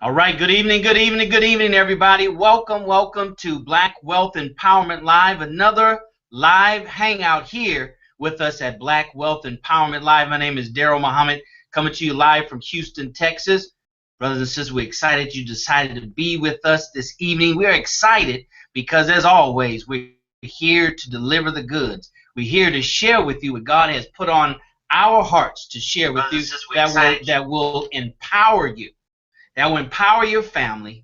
All right, good evening, good evening, good evening, everybody. Welcome to Black Wealth Empowerment Live, another live hangout here with us at Black Wealth Empowerment Live. My name is Daryl Muhammad, coming to you live from Houston, Texas. Brothers and sisters, we're excited you decided to be with us this evening. We're excited because, as always, we're here to deliver the goods. We're here to share with you what God has put on our hearts to share with you that will empower you, that will empower your family,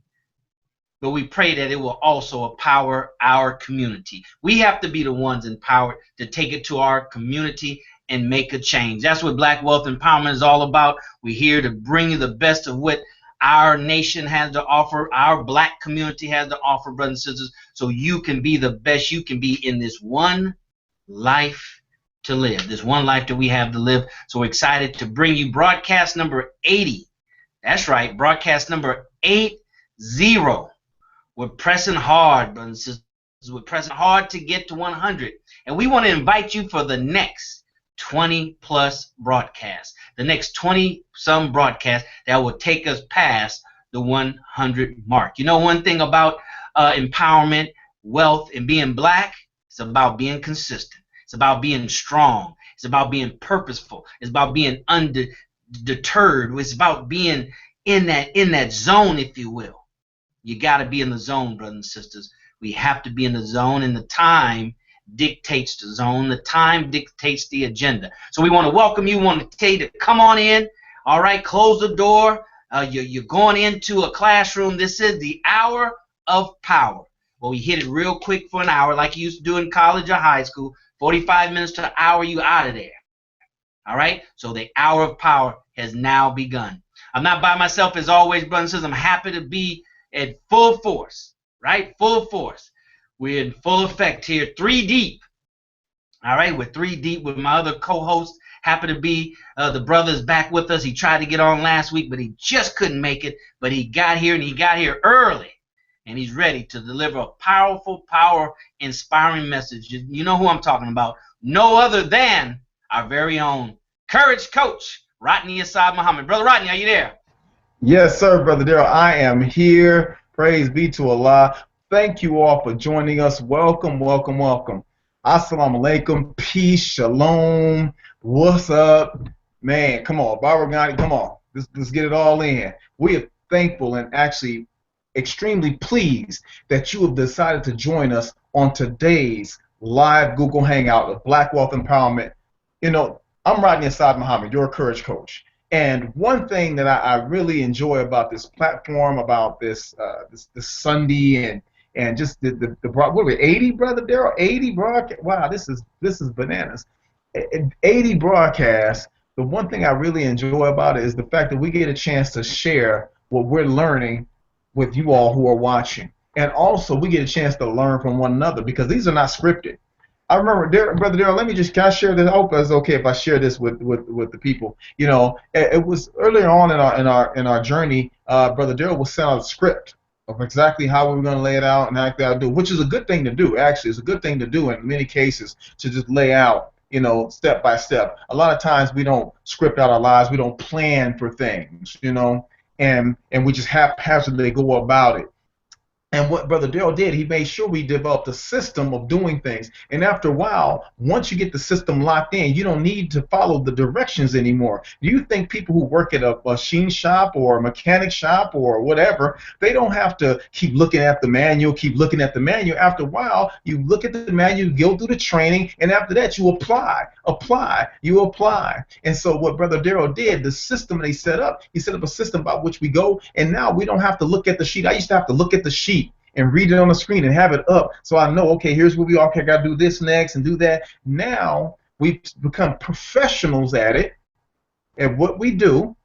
but we pray that it will also empower our community. We have to be the ones empowered to take it to our community and make a change. That's what Black Wealth Empowerment is all about. We're here to bring you the best of what our nation has to offer, our black community has to offer, brothers and sisters, so you can be the best you can be in this one life to live, this one life that we have to live. So we're excited to bring you broadcast number 80. That's right, broadcast number 80. We're pressing hard, brothers and sisters. We're pressing hard to get to 100. And we want to invite you for the next 20 plus broadcasts, the next 20 some broadcasts that will take us past the 100 mark. You know, one thing about empowerment, wealth, and being black, it's about being consistent. It's about being strong. It's about being purposeful. It's about being undeterred. It's about being in that zone, if you will. You got to be in the zone, brothers and sisters. We have to be in the zone, and the time dictates the zone. The time dictates the agenda. So we want to welcome you. We want to tell you to come on in. All right, close the door. You're going into a classroom. This is the hour of power. Well, we hit it real quick for an hour like you used to do in college or high school. 45 minutes to an hour, you out of there. All right, so the hour of power has now begun. I'm not by myself as always, brothers and sisters. I'm happy to be at full force, right? Full force. We're in full effect here, 3 deep. All right, we're 3 deep with my other co-host. Happy to be the brother's back with us. He tried to get on last week, but he just couldn't make it. But he got here, and he got here early. And he's ready to deliver a powerful, power-inspiring message. You know who I'm talking about. No other than our very own Courage Coach, Rodney Assad Muhammad. Brother Rodney, are you there? Yes, sir, Brother Daryl. I am here. Praise be to Allah. Thank you all for joining us. Welcome, welcome, welcome. Assalamu alaikum. Peace, shalom. What's up? Man, come on. Baba Ghani, come on. Let's get it all in. We are thankful and actually extremely pleased that you have decided to join us on today's live Google Hangout of Black Wealth Empowerment. You know, I'm Rodney Assad Muhammad, your Courage Coach. And one thing that I really enjoy about this platform, about this Sunday and just the what were we, 80, Brother Daryl? 80 broadcast. Wow, this is bananas. 80 broadcasts. The one thing I really enjoy about it is the fact that we get a chance to share what we're learning with you all who are watching, and also we get a chance to learn from one another because these are not scripted. I remember, Brother Daryl, can I share this? I hope it's okay if I share this with the people. You know, it was earlier on in our journey, Brother Daryl was sent out a script of exactly how we were going to lay it out and how to do, which is a good thing to do. Actually, it's a good thing to do in many cases to just lay out, you know, step by step. A lot of times we don't script out our lives, we don't plan for things, you know, and we just haphazardly go about it. And what Brother Daryl did, he made sure we developed a system of doing things. And after a while, once you get the system locked in, you don't need to follow the directions anymore. Do you think people who work at a machine shop or a mechanic shop or whatever, they don't have to keep looking at the manual, After a while, you look at the manual, you go through the training, and after that, you apply. And so what Brother Daryl did, the system they set up, he set up a system by which we go, and now we don't have to look at the sheet. I used to have to look at the sheet and read it on the screen and have it up so I know, okay, here's what we all got to do this next and do that. Now we've become professionals at what we do,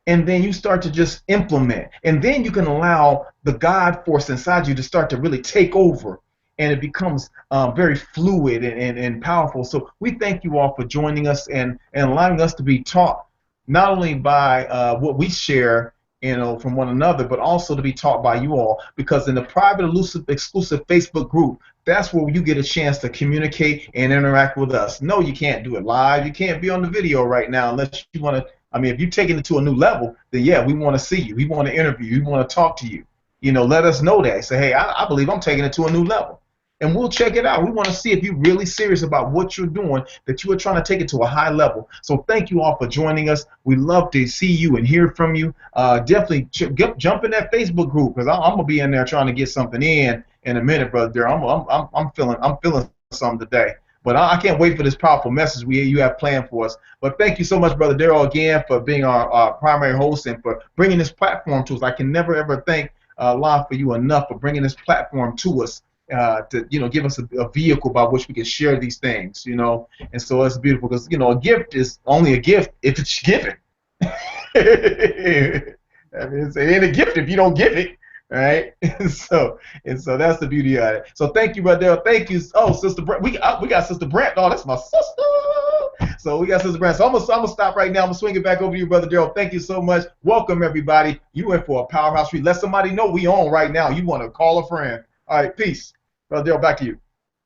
and then you start to just implement. And then you can allow the God force inside you to start to really take over, and it becomes very fluid and powerful. So we thank you all for joining us and allowing us to be taught not only by what we share, you know, from one another, but also to be taught by you all, because in the private, exclusive Facebook group, that's where you get a chance to communicate and interact with us. No, you can't do it live. You can't be on the video right now unless you want to I mean, if you're taking it to a new level, then yeah, we want to see you. We want to interview you. We want to talk to you. You know, let us know that. Say, hey, I believe I'm taking it to a new level. And we'll check it out. We want to see if you're really serious about what you're doing, that you are trying to take it to a high level. So thank you all for joining us. We love to see you and hear from you. Definitely jump in that Facebook group, because I'm gonna be in there trying to get something in a minute, brother. I'm feeling something today. But I can't wait for this powerful message you have planned for us. But thank you so much, Brother Daryl, again, for being our primary host and for bringing this platform to us. I can never ever thank Allah for you enough for bringing this platform to us. To give us a vehicle by which we can share these things, and so it's beautiful because a gift is only a gift if it's given. I mean, it ain't a gift if you don't give it, right? And so that's the beauty of it. So thank you, brother. Thank you. Oh, Sister Brent, we got Sister Brent. Oh, that's my sister. So we got Sister Brent. So I'm gonna stop right now. I'm gonna swing it back over to you, Brother Daryl. Thank you so much. Welcome everybody. You in for a powerhouse treat. Let somebody know we on right now. You want to call a friend. All right, peace. Brother Daryl, back to you.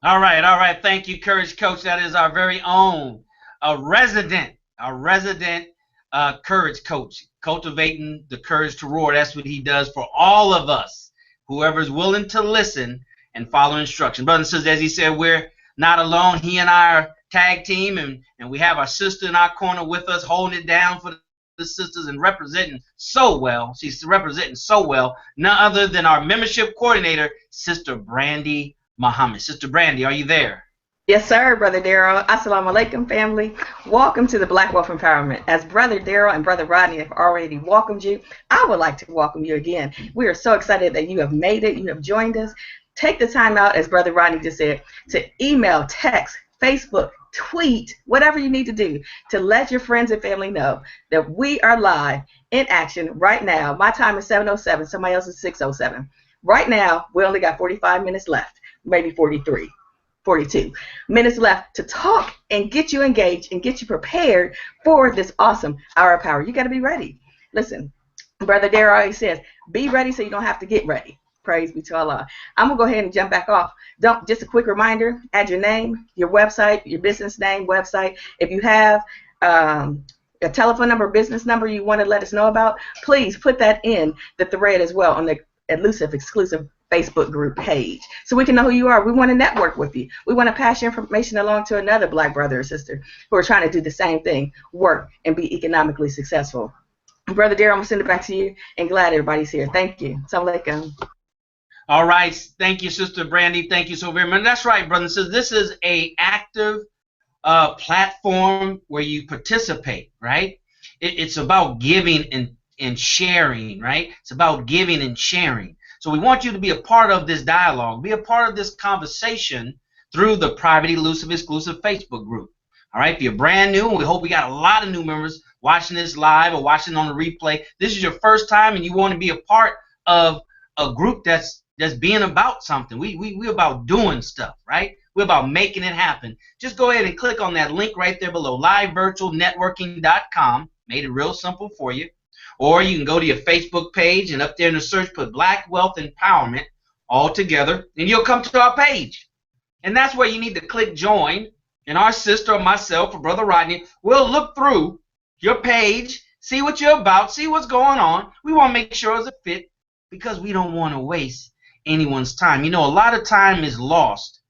All right. Thank you, Courage Coach. That is our very own, resident Courage Coach, cultivating the courage to roar. That's what he does for all of us, whoever's willing to listen and follow instruction. Brothers and sisters, as he said, we're not alone. He and I are tag team, and we have our sister in our corner with us, holding it down for the sisters and representing so well. She's representing so well. None other than our membership coordinator, Sister Brandy Muhammad. Sister Brandy, are you there? Yes, sir, Brother Daryl. Assalamu alaikum, family. Welcome to the Black Wealth Empowerment. As Brother Daryl and Brother Rodney have already welcomed you, I would like to welcome you again. We are so excited that you have made it. You have joined us. Take the time out, as Brother Rodney just said, to email, text, Facebook, tweet, whatever you need to do to let your friends and family know that we are live in action right now. My time is 7:07. Somebody else is 6:07. Right now, we only got 45 minutes left, maybe 43. 42 minutes left to talk and get you engaged and get you prepared for this awesome hour of power. You got to be ready. Listen, Brother Daryl always says, be ready so you don't have to get ready. Praise be to Allah. I'm going to go ahead and jump back off. Just a quick reminder, add your name, your website, your business name, website. If you have a telephone number, business number you want to let us know about, please put that in the thread as well on the Elusive exclusive Facebook group page so we can know who you are. We want to network with you. We want to pass your information along to another black brother or sister who are trying to do the same thing, work, and be economically successful. Brother Daryl, I'm going to send it back to you, and glad everybody's here. Thank you. Assalamu alaikum. All right. Thank you, Sister Brandy. Thank you so very much. That's right, brothers and sisters. This is an active platform where you participate, right? It's about giving and sharing, right? It's about giving and sharing. So we want you to be a part of this dialogue, be a part of this conversation through the private Elusive exclusive Facebook group. All right, if you're brand new, we hope we got a lot of new members watching this live or watching on the replay. This is your first time and you want to be a part of a group that's being about something. We're about doing stuff, right? We're about making it happen. Just go ahead and click on that link right there below, livevirtualnetworking.com. Made it real simple for you. Or you can go to your Facebook page and up there in the search put Black Wealth Empowerment all together, and you'll come to our page. And that's where you need to click join. And our sister or myself or Brother Rodney will look through your page, see what you're about, see what's going on. We want to make sure it's a fit because we don't want to waste anyone's time. You know, a lot of time is lost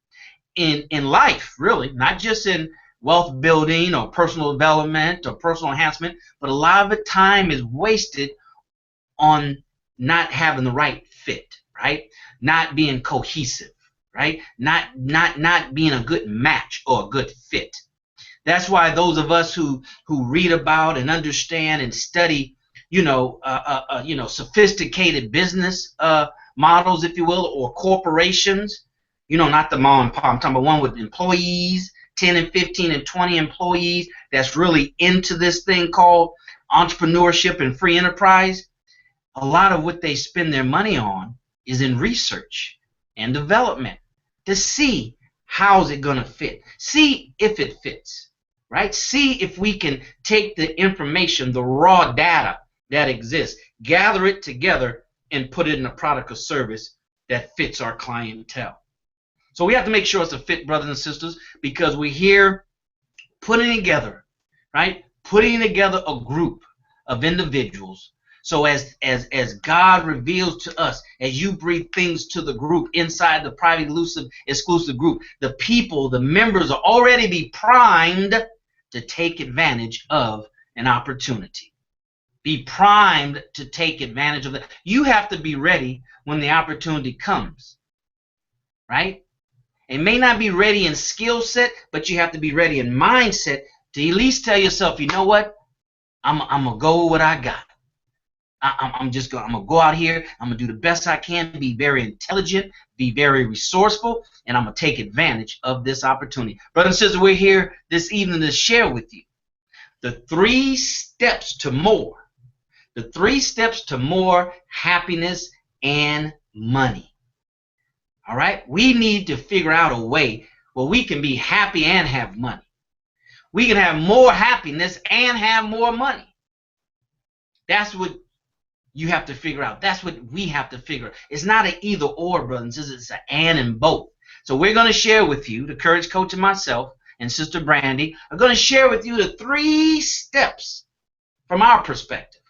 in life, really, not just in wealth building or personal development or personal enhancement, but a lot of the time is wasted on not having the right fit, right? Not being cohesive, right? Not being a good match or a good fit. That's why those of us who read about and understand and study, sophisticated business models, if you will, or corporations, not the mom and pop. I'm talking about one with employees, 10 and 15 and 20 employees that's really into this thing called entrepreneurship and free enterprise. A lot of what they spend their money on is in research and development to see how's it going to fit. See if it fits, right? See if we can take the information, the raw data that exists, gather it together and put it in a product or service that fits our clientele. So we have to make sure it's a fit, brothers and sisters, because we're here putting together, right? Putting together a group, of individuals. So as God reveals to us, as you breathe things to the group inside the private, exclusive group, the people, the members are already be primed to take advantage of an opportunity. Be primed to take advantage of that. You have to be ready when the opportunity comes, right? It may not be ready in skill set, but you have to be ready in mindset to at least tell yourself, you know what? I'm gonna go with what I got. I'm gonna go out here. I'm gonna do the best I can. Be very intelligent. Be very resourceful, and I'm gonna take advantage of this opportunity. Brothers and sisters, we're here this evening to share with you the 3 steps to more. The 3 steps to more happiness and money. All right? We need to figure out a way where we can be happy and have money. We can have more happiness and have more money. That's what you have to figure out. That's what we have to figure out. It's not an either or, brothers. It's an and both. So we're going to share with you, the Courage Coach and myself and Sister Brandy are going to share with you the 3 steps from our perspective,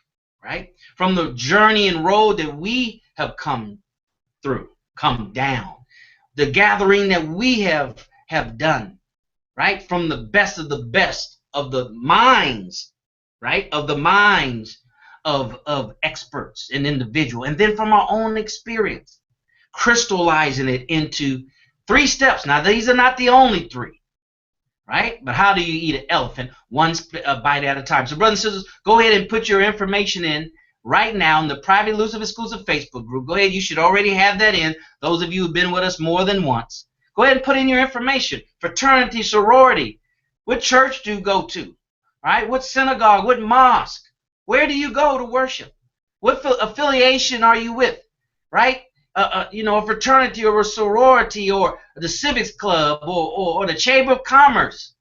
right? From the journey and road that we have come down, the gathering that we have done, right? From the best of the minds, right? Of the minds of experts and individuals, and then from our own experience, crystallizing it into 3 steps. Now, these are not the only 3, right? But how do you eat an elephant? One bite at a time. So, brothers and sisters, go ahead and put your information in right now in the private, elusive, exclusive Facebook group. Go ahead. You should already have that in. Those of you who've been with us more than once, go ahead and put in your information. Fraternity, sorority. What church do you go to? Right? What synagogue? What mosque? Where do you go to worship? What affiliation are you with? Right? You know, a fraternity or a sorority or the civics club or the chamber of commerce.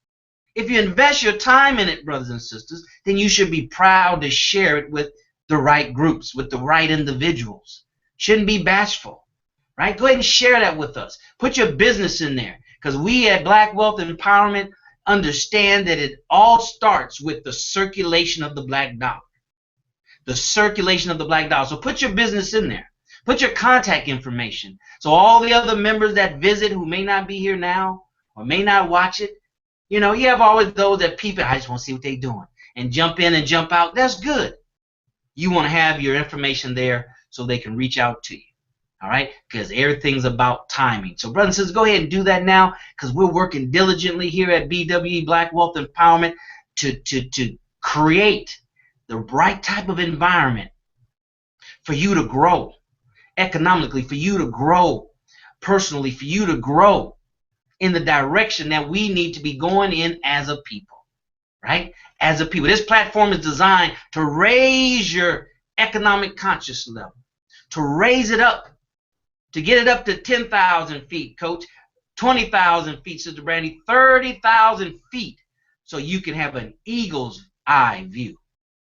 If you invest your time in it, brothers and sisters, then you should be proud to share it with the right groups, with the right individuals. Shouldn't be bashful, right? Go ahead and share that with us. Put your business in there, because we at Black Wealth Empowerment understand that it all starts with the circulation of the black dollar. The circulation of the black dollar. So put your business in there. Put your contact information. So all the other members that visit who may not be here now or may not watch it, you know, you have always those that peep it. I just want to see what they're doing and jump in and jump out. That's good. You want to have your information there so they can reach out to you. All right? Because everything's about timing. So brothers and sisters, go ahead and do that now, because we're working diligently here at BWE Black Wealth Empowerment to create the right type of environment for you to grow economically, for you to grow personally, for you to grow in the direction that we need to be going in as a people, right? As a people. This platform is designed to raise your economic conscious level, to raise it up, to get it up to 10,000 feet, Coach, 20,000 feet, Sister Brandy, 30,000 feet, so you can have an eagle's eye view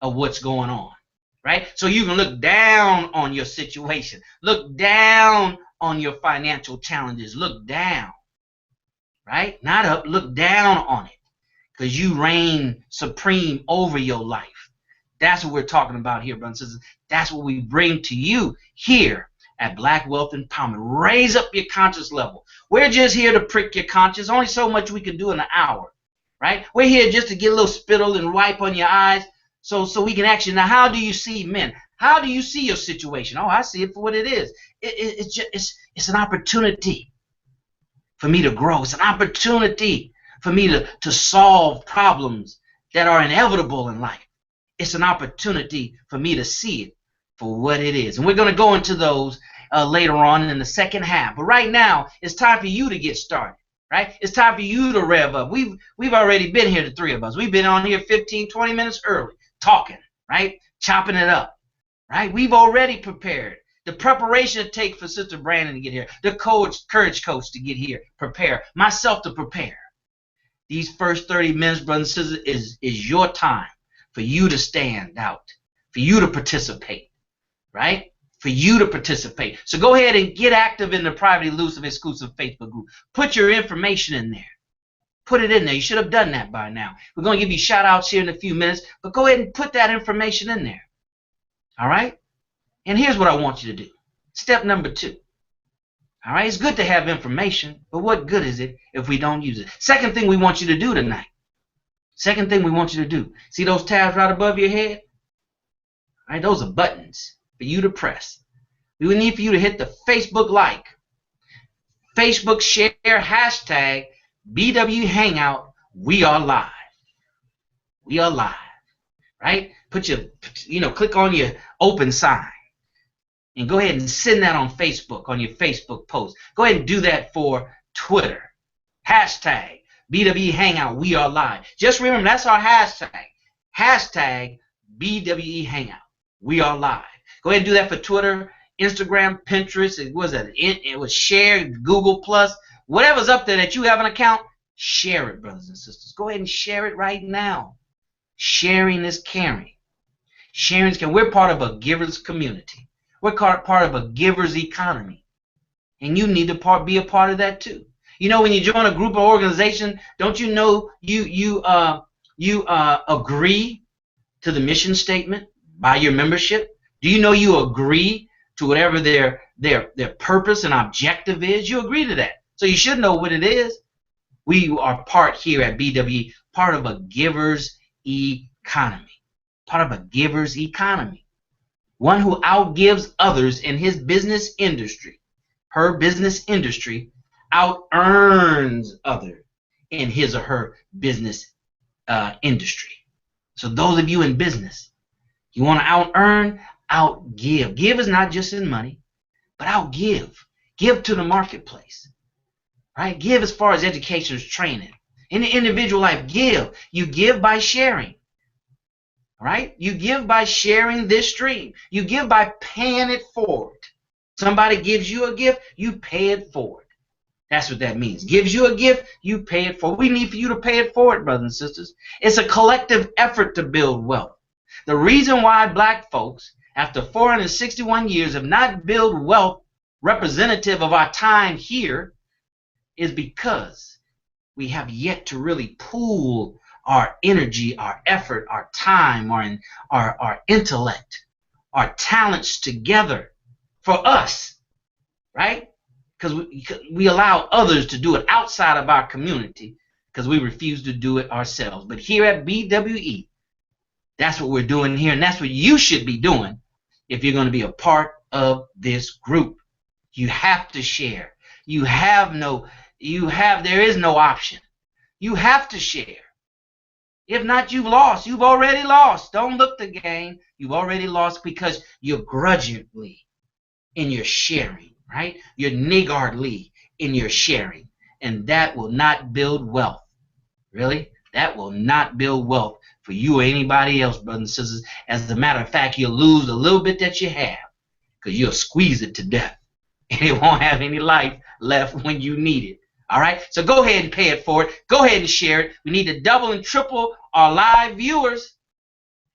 of what's going on, right? So you can look down on your situation, look down on your financial challenges, look down, right? Not up, look down on it, because you reign supreme over your life. That's what we're talking about here, brothers and sisters. That's what we bring to you here at Black Wealth Empowerment. Raise up your conscious level. We're just here to prick your conscience. Only so much we can do in an hour, right? We're here just to get a little spittle and wipe on your eyes so we can actually. Now, how do you see men? How do you see your situation? Oh, I see it for what it is. It's an opportunity for me to grow. It's an opportunity for me to solve problems that are inevitable in life. It's an opportunity for me to see it for what it is. And we're going to go into those later on in the second half. But right now, it's time for you to get started, right? It's time for you to rev up. We've already been here, the 3 of us. We've been on here 15, 20 minutes early, talking, right? Chopping it up, right? We've already prepared. The preparation it takes for Sister Brandon to get here, the Courage Coach to get here, prepare, myself to prepare. These first 30 minutes, brothers and sisters, is your time for you to stand out, for you to participate, right? For you to participate. So go ahead and get active in the private, elusive, exclusive Facebook group. Put your information in there. Put it in there. You should have done that by now. We're going to give you shout outs here in a few minutes, but go ahead and put that information in there. All right? And here's what I want you to do. Step number 2. All right? It's good to have information, but what good is it if we don't use it? Second thing we want you to do tonight. Second thing we want you to do. See those tabs right above your head? All right, those are buttons for you to press. We would need for you to hit the Facebook like, Facebook share, hashtag BW Hangout. We are live. We are live. Right? Put your, click on your open sign and go ahead and send that on Facebook, on your Facebook post. Go ahead and do that for Twitter. Hashtag BW Hangout. We are live. Just remember, that's our hashtag. Hashtag BWE Hangout. We are live. Go ahead and do that for Twitter, Instagram, Pinterest. It was shared, Google Plus, whatever's up there that you have an account. Share it, brothers and sisters. Go ahead and share it right now. Sharing is caring. Sharing is caring. We're part of a giver's community. We're part of a giver's economy, and you need to be a part of that too. You know, when you join a group or organization, don't you know you agree to the mission statement by your membership? Do you know you agree to whatever their purpose and objective is? You agree to that. So you should know what it is. We are part here at BWE, part of a giver's economy. Part of a giver's economy. One who outgives others in his business industry. Her business industry out-earns others in his or her business industry. So those of you in business, you want to out-earn, out-give. Give is not just in money, but out-give. Give to the marketplace. Right? Give as far as education is training. In the individual life, give. You give by sharing. Right? You give by sharing this stream. You give by paying it forward. Somebody gives you a gift, you pay it forward. That's what that means. Gives you a gift, you pay it forward. We need for you to pay it forward, brothers and sisters. It's a collective effort to build wealth. The reason why black folks, after 461 years, have not built wealth representative of our time here is because we have yet to really pool our energy, our effort, our time, our intellect, our talents together for us, right? Because we allow others to do it outside of our community because we refuse to do it ourselves. But here at BWE, that's what we're doing here, and that's what you should be doing if you're going to be a part of this group. You have to share. There is no option. You have to share. If not, you've lost. You've already lost. Don't look to gain. You've already lost because you're grudgingly in your sharing, right? You're niggardly in your sharing. And that will not build wealth. Really? That will not build wealth for you or anybody else, brothers and sisters. As a matter of fact, you'll lose a little bit that you have because you'll squeeze it to death. And it won't have any life left when you need it. All right? So go ahead and pay it forward. Go ahead and share it. We need to double and triple our live viewers,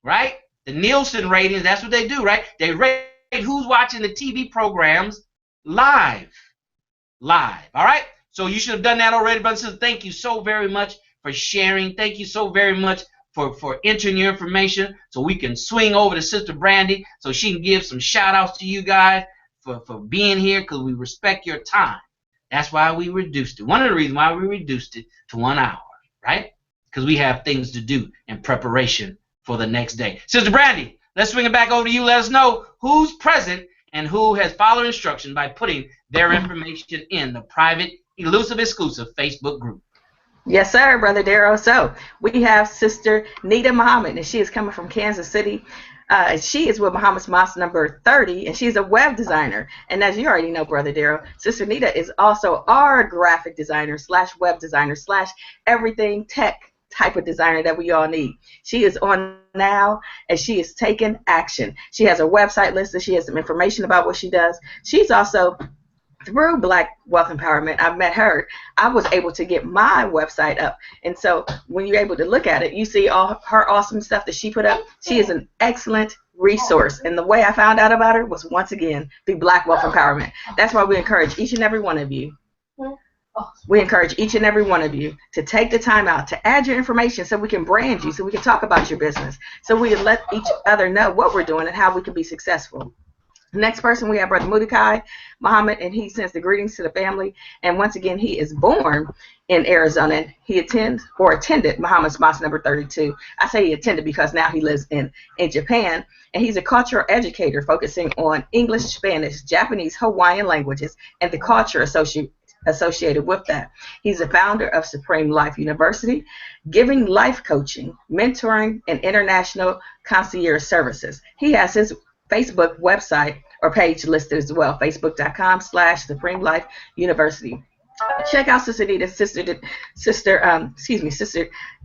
right? The Nielsen ratings, that's what they do, right? They rate who's watching the TV programs live. Live. All right? So you should have done that already, brothers and sisters. Thank you so very much for sharing. Thank you so very much for entering your information so we can swing over to Sister Brandy so she can give some shout outs to you guys for being here because we respect your time. That's why we reduced it. One of the reasons why we reduced it to 1 hour, right? Because we have things to do in preparation for the next day. Sister Brandy, let's swing it back over to you. Let us know who's present and who has followed instruction by putting their information in the private, elusive, exclusive Facebook group. Yes, sir, Brother Darrell. So we have Sister Nita Muhammad, and she is coming from Kansas City. She is with Muhammad's Mosque number 30, and she's a web designer. And as you already know, Brother Darrell, Sister Nita is also our graphic designer / web designer / everything tech type of designer that we all need. She is on now, and she is taking action. She has a website listed. She has some information about what she does. She's also, through Black Wealth Empowerment, I've met her. I was able to get my website up. And so when you're able to look at it, you see all her awesome stuff that she put up. She is an excellent resource. And the way I found out about her was, once again, through Black Wealth Empowerment. That's why we encourage each and every one of you We encourage each and every one of you to take the time out to add your information so we can brand you, so we can talk about your business, so we can let each other know what we're doing and how we can be successful. Next person, we have Brother Mudakai Muhammad, and he sends the greetings to the family. And once again, he is born in Arizona, and he attended Muhammad's Mosque number 32. I say he attended because now he lives in Japan, and he's a cultural educator focusing on English, Spanish, Japanese, Hawaiian languages, and the culture associated with that. He's the founder of Supreme Life University, giving life coaching, mentoring, and international concierge services. He has his Facebook website or page listed as well, facebook.com/Supreme Life University. Check out Sister Nita, Sister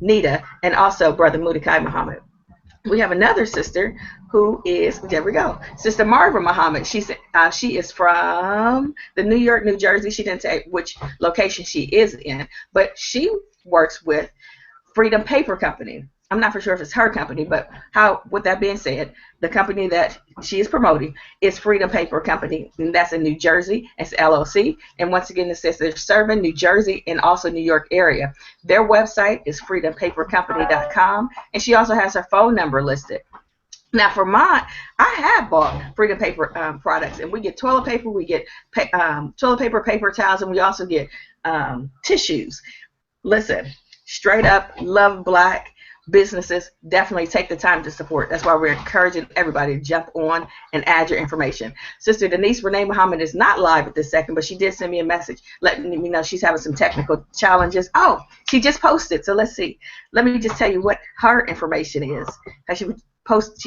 Nita, and also Brother Mudakai Muhammad. We have another sister who is, there we go, Sister Marva Muhammad. She is from the New York, New Jersey. She didn't say which location she is in, but she works with Freedom Paper Company. I'm not for sure if it's her company, but with that being said, the company that she is promoting is Freedom Paper Company, and that's in New Jersey. It's LLC, and once again, it says they're serving New Jersey and also New York area. Their website is freedompapercompany.com, and she also has her phone number listed. Now, for mine, I have bought Freedom Paper products, and we get toilet paper, we get toilet paper, paper towels, and we also get tissues. Listen, straight up, love Black businesses. Definitely take the time to support. That's why we're encouraging everybody to jump on and add your information. Sister Denise Renee Muhammad is not live at this second, but she did send me a message letting me know she's having some technical challenges. Oh, she just posted, so let's see. Let me just tell you what her information is. She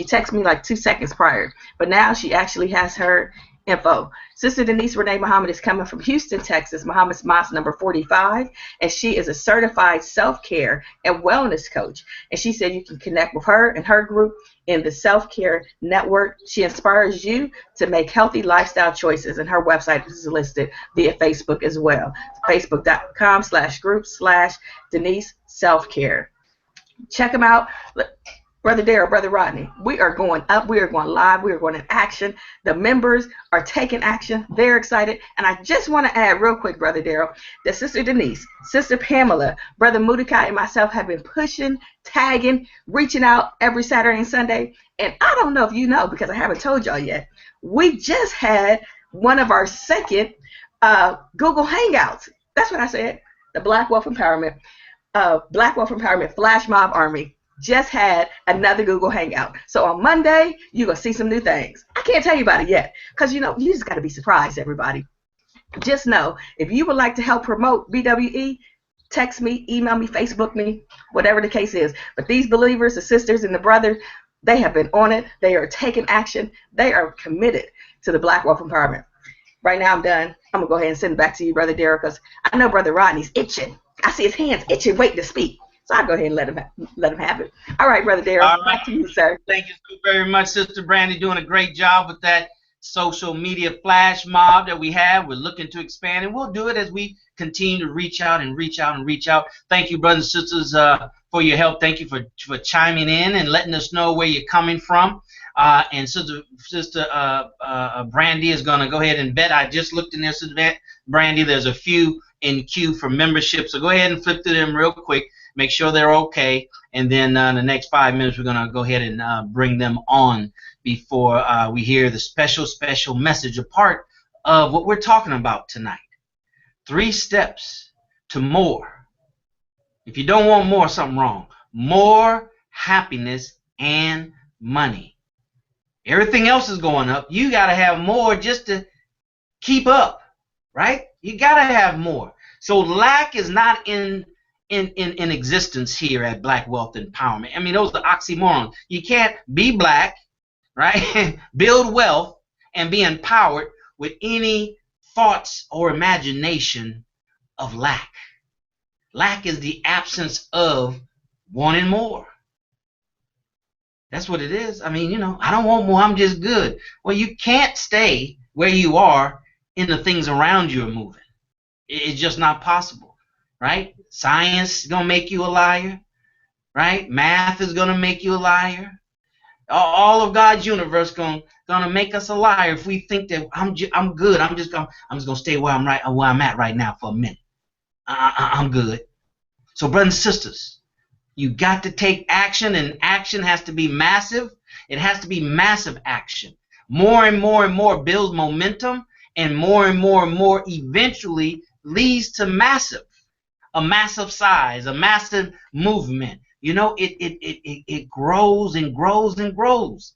texted me like 2 seconds prior, but now she actually has her info. Sister Denise Renee Muhammad is coming from Houston, Texas, Muhammad's Mosque number 45, and she is a certified self-care and wellness coach. And she said you can connect with her and her group in the self-care network. She inspires you to make healthy lifestyle choices, and her website is listed via Facebook as well. Facebook.com/group/Denise Self-Care. Check them out. Brother Darrell, Brother Rodney, we are going up, we are going live, we are going in action. The members are taking action. They're excited. And I just want to add real quick, Brother Darrell, that Sister Denise, Sister Pamela, Brother Mudakai, and myself have been pushing, tagging, reaching out every Saturday and Sunday. And I don't know if you know, because I haven't told y'all yet, we just had one of our second Google Hangouts. That's what I said. The Black Wealth Empowerment Flash Mob Army just had another Google Hangout. So on Monday, you're going to see some new things. I can't tell you about it yet because, you just got to be surprised, everybody. Just know, if you would like to help promote BWE, text me, email me, Facebook me, whatever the case is. But these believers, the sisters and the brothers, they have been on it. They are taking action. They are committed to the Black Wealth Empowerment. Right now I'm done. I'm going to go ahead and send it back to you, Brother Darrell, because I know Brother Rodney's itching. I see his hands itching, waiting to speak. So I'll go ahead and let him have it. All right, Brother Darrell, back to you, sir. Thank you so very much, Sister Brandy, doing a great job with that social media flash mob that we have. We're looking to expand, and we'll do it as we continue to reach out and reach out and reach out. Thank you, brothers and sisters, for your help. Thank you for chiming in and letting us know where you're coming from. And Sister Brandy is going to go ahead and bet. I just looked in there, Sister Brandy. There's a few in queue for membership, so go ahead and flip through them real quick. Make sure they're okay, and then in the next 5 minutes we're going to go ahead and bring them on before we hear the special message, a part of what we're talking about tonight. 3 steps to more. If you don't want more, something wrong. More happiness and money. Everything else is going up. You got to have more just to keep up, right? You got to have more. So lack is not in existence here at Black Wealth Empowerment. I mean, those are oxymorons. You can't be black, right, build wealth, and be empowered with any thoughts or imagination of lack. Lack is the absence of wanting more. That's what it is. I mean, I don't want more, I'm just good. Well, you can't stay where you are and the things around you are moving. It's just not possible, right? Science is going to make you a liar, right? Math is going to make you a liar. All of God's universe going to make us a liar if we think that I'm good. I'm just going to stay where I'm at right now for a minute. I'm good. So, brothers and sisters, you got to take action, and action has to be massive. It has to be massive action. More and more builds momentum, and more eventually leads to massive, a massive size, a massive movement. You know, it grows and grows and grows.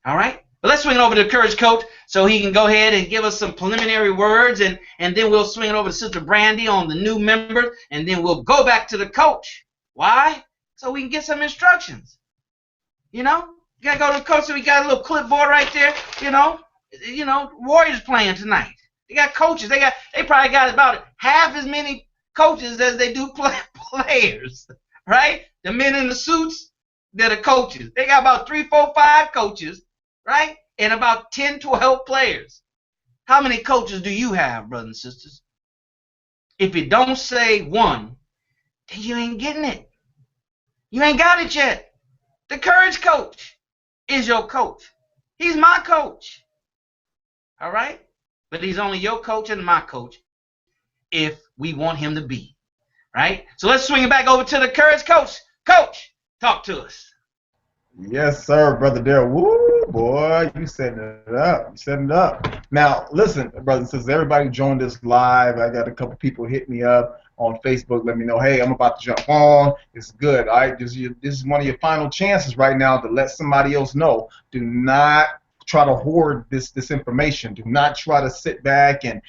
All right? But let's swing it over to the Courage Coach so he can go ahead and give us some preliminary words, and then we'll swing it over to Sister Brandy on the new members, and then we'll go back to the coach. Why? So we can get some instructions. You know? You got to go to the coach, so we got a little clipboard right there. You know, Warriors playing tonight. They got coaches. They probably got about half as many coaches as they do players, right? The men in the suits, they're the coaches. They got about 3, 4, 5 coaches, right? And about 10, 12 players. How many coaches do you have, brothers and sisters? If you don't say one, then you ain't getting it. You ain't got it yet. The Courage Coach is your coach. He's my coach. All right? But he's only your coach and my coach if we want him to be. Right? So let's swing it back over to the Courage Coach. Coach, talk to us. Yes, sir, Brother Daryl. Woo, boy, you setting it up. You setting it up. Now, listen, brothers and sisters, everybody who joined this live, I got a couple people hit me up on Facebook, let me know, hey, I'm about to jump on. It's good, all right? This is one of your final chances right now to let somebody else know. Do not try to hoard this information. Do not try to sit back and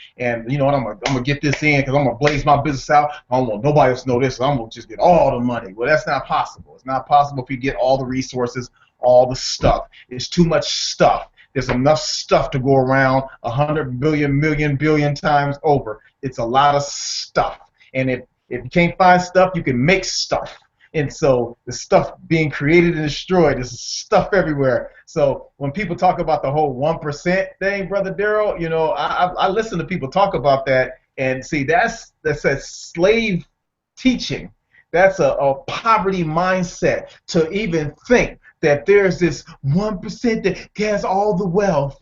you know what, I'm gonna get this in because I'm gonna blaze my business out. I don't want nobody else to know this. So I'm gonna just get all the money. Well, that's not possible. It's not possible if you get all the resources, all the stuff. It's too much stuff. There's enough stuff to go around 100 billion times over. It's a lot of stuff. And if you can't find stuff, you can make stuff. And so the stuff being created and destroyed, there's stuff everywhere. So when people talk about the whole 1% thing, Brother Daryl, you know, I listen to people talk about that, and see, that's a slave teaching. That's a poverty mindset to even think that there's this 1% that has all the wealth.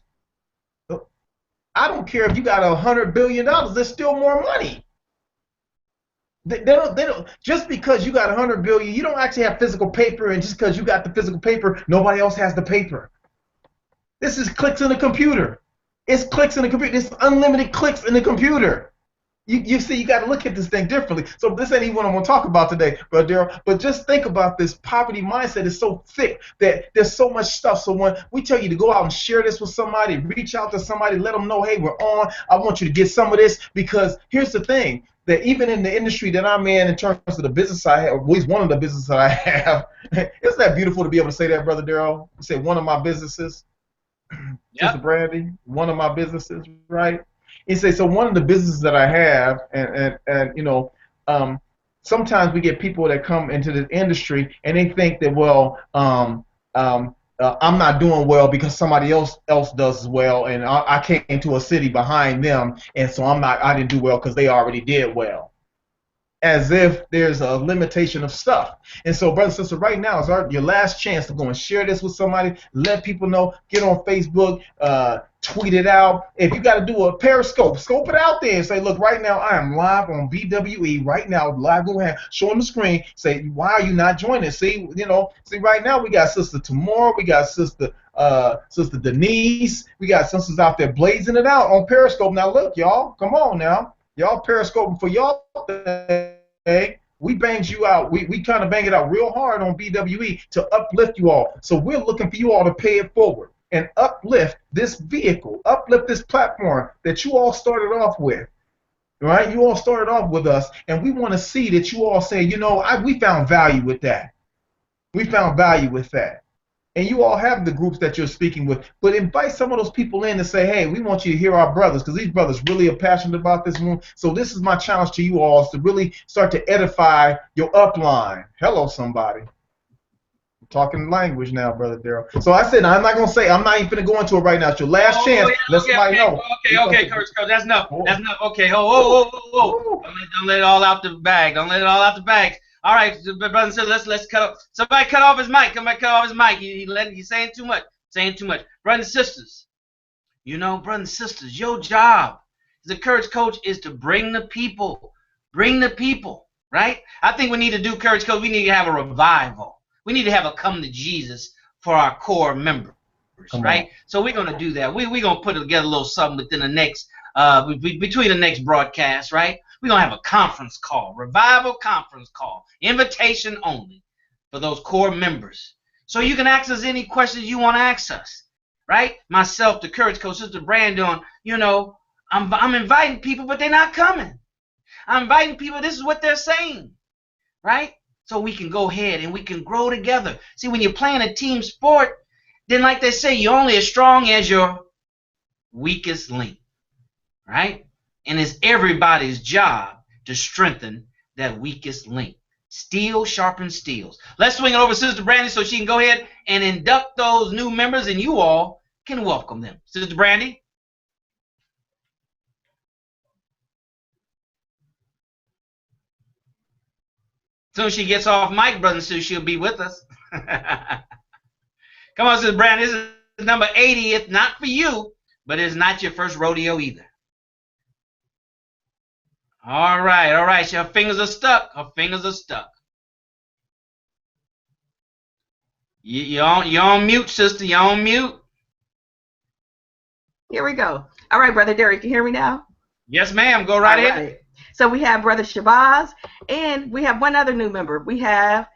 I don't care if you got $100 billion, there's still more money. They don't, just because you got 100 billion, you don't actually have physical paper, and just because you got the physical paper, nobody else has the paper. This is clicks in the computer. It's clicks in the computer. It's unlimited clicks in the computer. You see, you got to look at this thing differently. So this ain't even what I'm going to talk about today, Brother Daryl. But just think about this poverty mindset is so thick that there's so much stuff. So when we tell you to go out and share this with somebody, reach out to somebody, let them know, hey, we're on. I want you to get some of this, because here's the thing. That even in the industry that I'm in terms of the business I have, or at least one of the businesses that I have, isn't that beautiful to be able to say that, Brother Daryl? You say one of my businesses, Sister Brandy, one of my businesses, right? You say, so one of the businesses that I have, and you know, sometimes we get people that come into the industry and they think that, well, I'm not doing well because somebody else does well, and I came to a city behind them, and so I didn't do well because they already did well. As if there's a limitation of stuff. And so, brother and sister, right now is your last chance to go and share this with somebody, let people know, get on Facebook, tweet it out. If you got to do a Periscope, scope it out there and say, look, right now I am live on BWE right now, live, go ahead, show on the screen, say, why are you not joining? See, right now we got Sister Tamora, we got Sister Denise, we got sisters out there blazing it out on Periscope. Now look, y'all, come on now. Y'all Periscoping for y'all thing. We banged you out. We kind of bang it out real hard on BWE to uplift you all. So we're looking for you all to pay it forward and uplift this vehicle, uplift this platform that you all started off with. Right? You all started off with us, and we want to see that you all say, you know, we found value with that. We found value with that. And you all have the groups that you're speaking with, but invite some of those people in and say, hey, we want you to hear our brothers, because these brothers really are passionate about this one. So this is my challenge to you all, is to really start to edify your upline. Hello, somebody. I'm talking language now, Brother Daryl. So I said, I'm not even going to go into it right now. It's your last chance. Let somebody know. Okay, Coach, that's enough. That's enough. Okay, whoa. Don't let it all out the bag. Don't let it all out the bag. All right, brothers and sisters, let's cut off. Somebody cut off his mic. Somebody cut off his mic. He's saying too much. Brothers and sisters, brothers and sisters, your job as a Courage Coach is to bring the people Bring the people, right? I think we need to do, Courage Coach, we need to have a revival. We need to have a come to Jesus for our core members, right? So we're going to do that. We're going to put together a little something within the next, between the next broadcast, right? We're going to have a conference call, revival conference call, invitation only for those core members. So you can ask us any questions you want to ask us, right? Myself, the Courage Coach, Sister Brandon, you know, I'm inviting people, but they're not coming. I'm inviting people, this is what they're saying, right? So we can go ahead and we can grow together. See, when you're playing a team sport, then like they say, you're only as strong as your weakest link, right? And it's everybody's job to strengthen that weakest link. Steel sharpens steels. Let's swing it over to Sister Brandy so she can go ahead and induct those new members, and you all can welcome them. Sister Brandy? As soon as she gets off mic, Brother Sue, she'll be with us. Come on, Sister Brandy. This is number 80th, not for you, but it's not your first rodeo either. All right, all right. Her fingers are stuck. Her fingers are stuck. You're on mute, sister. You're on mute. Here we go. All right, Brother Derek, you can hear me now? Yes, ma'am. Go right ahead. Right. So we have Brother Shabazz, and we have one other new member. We have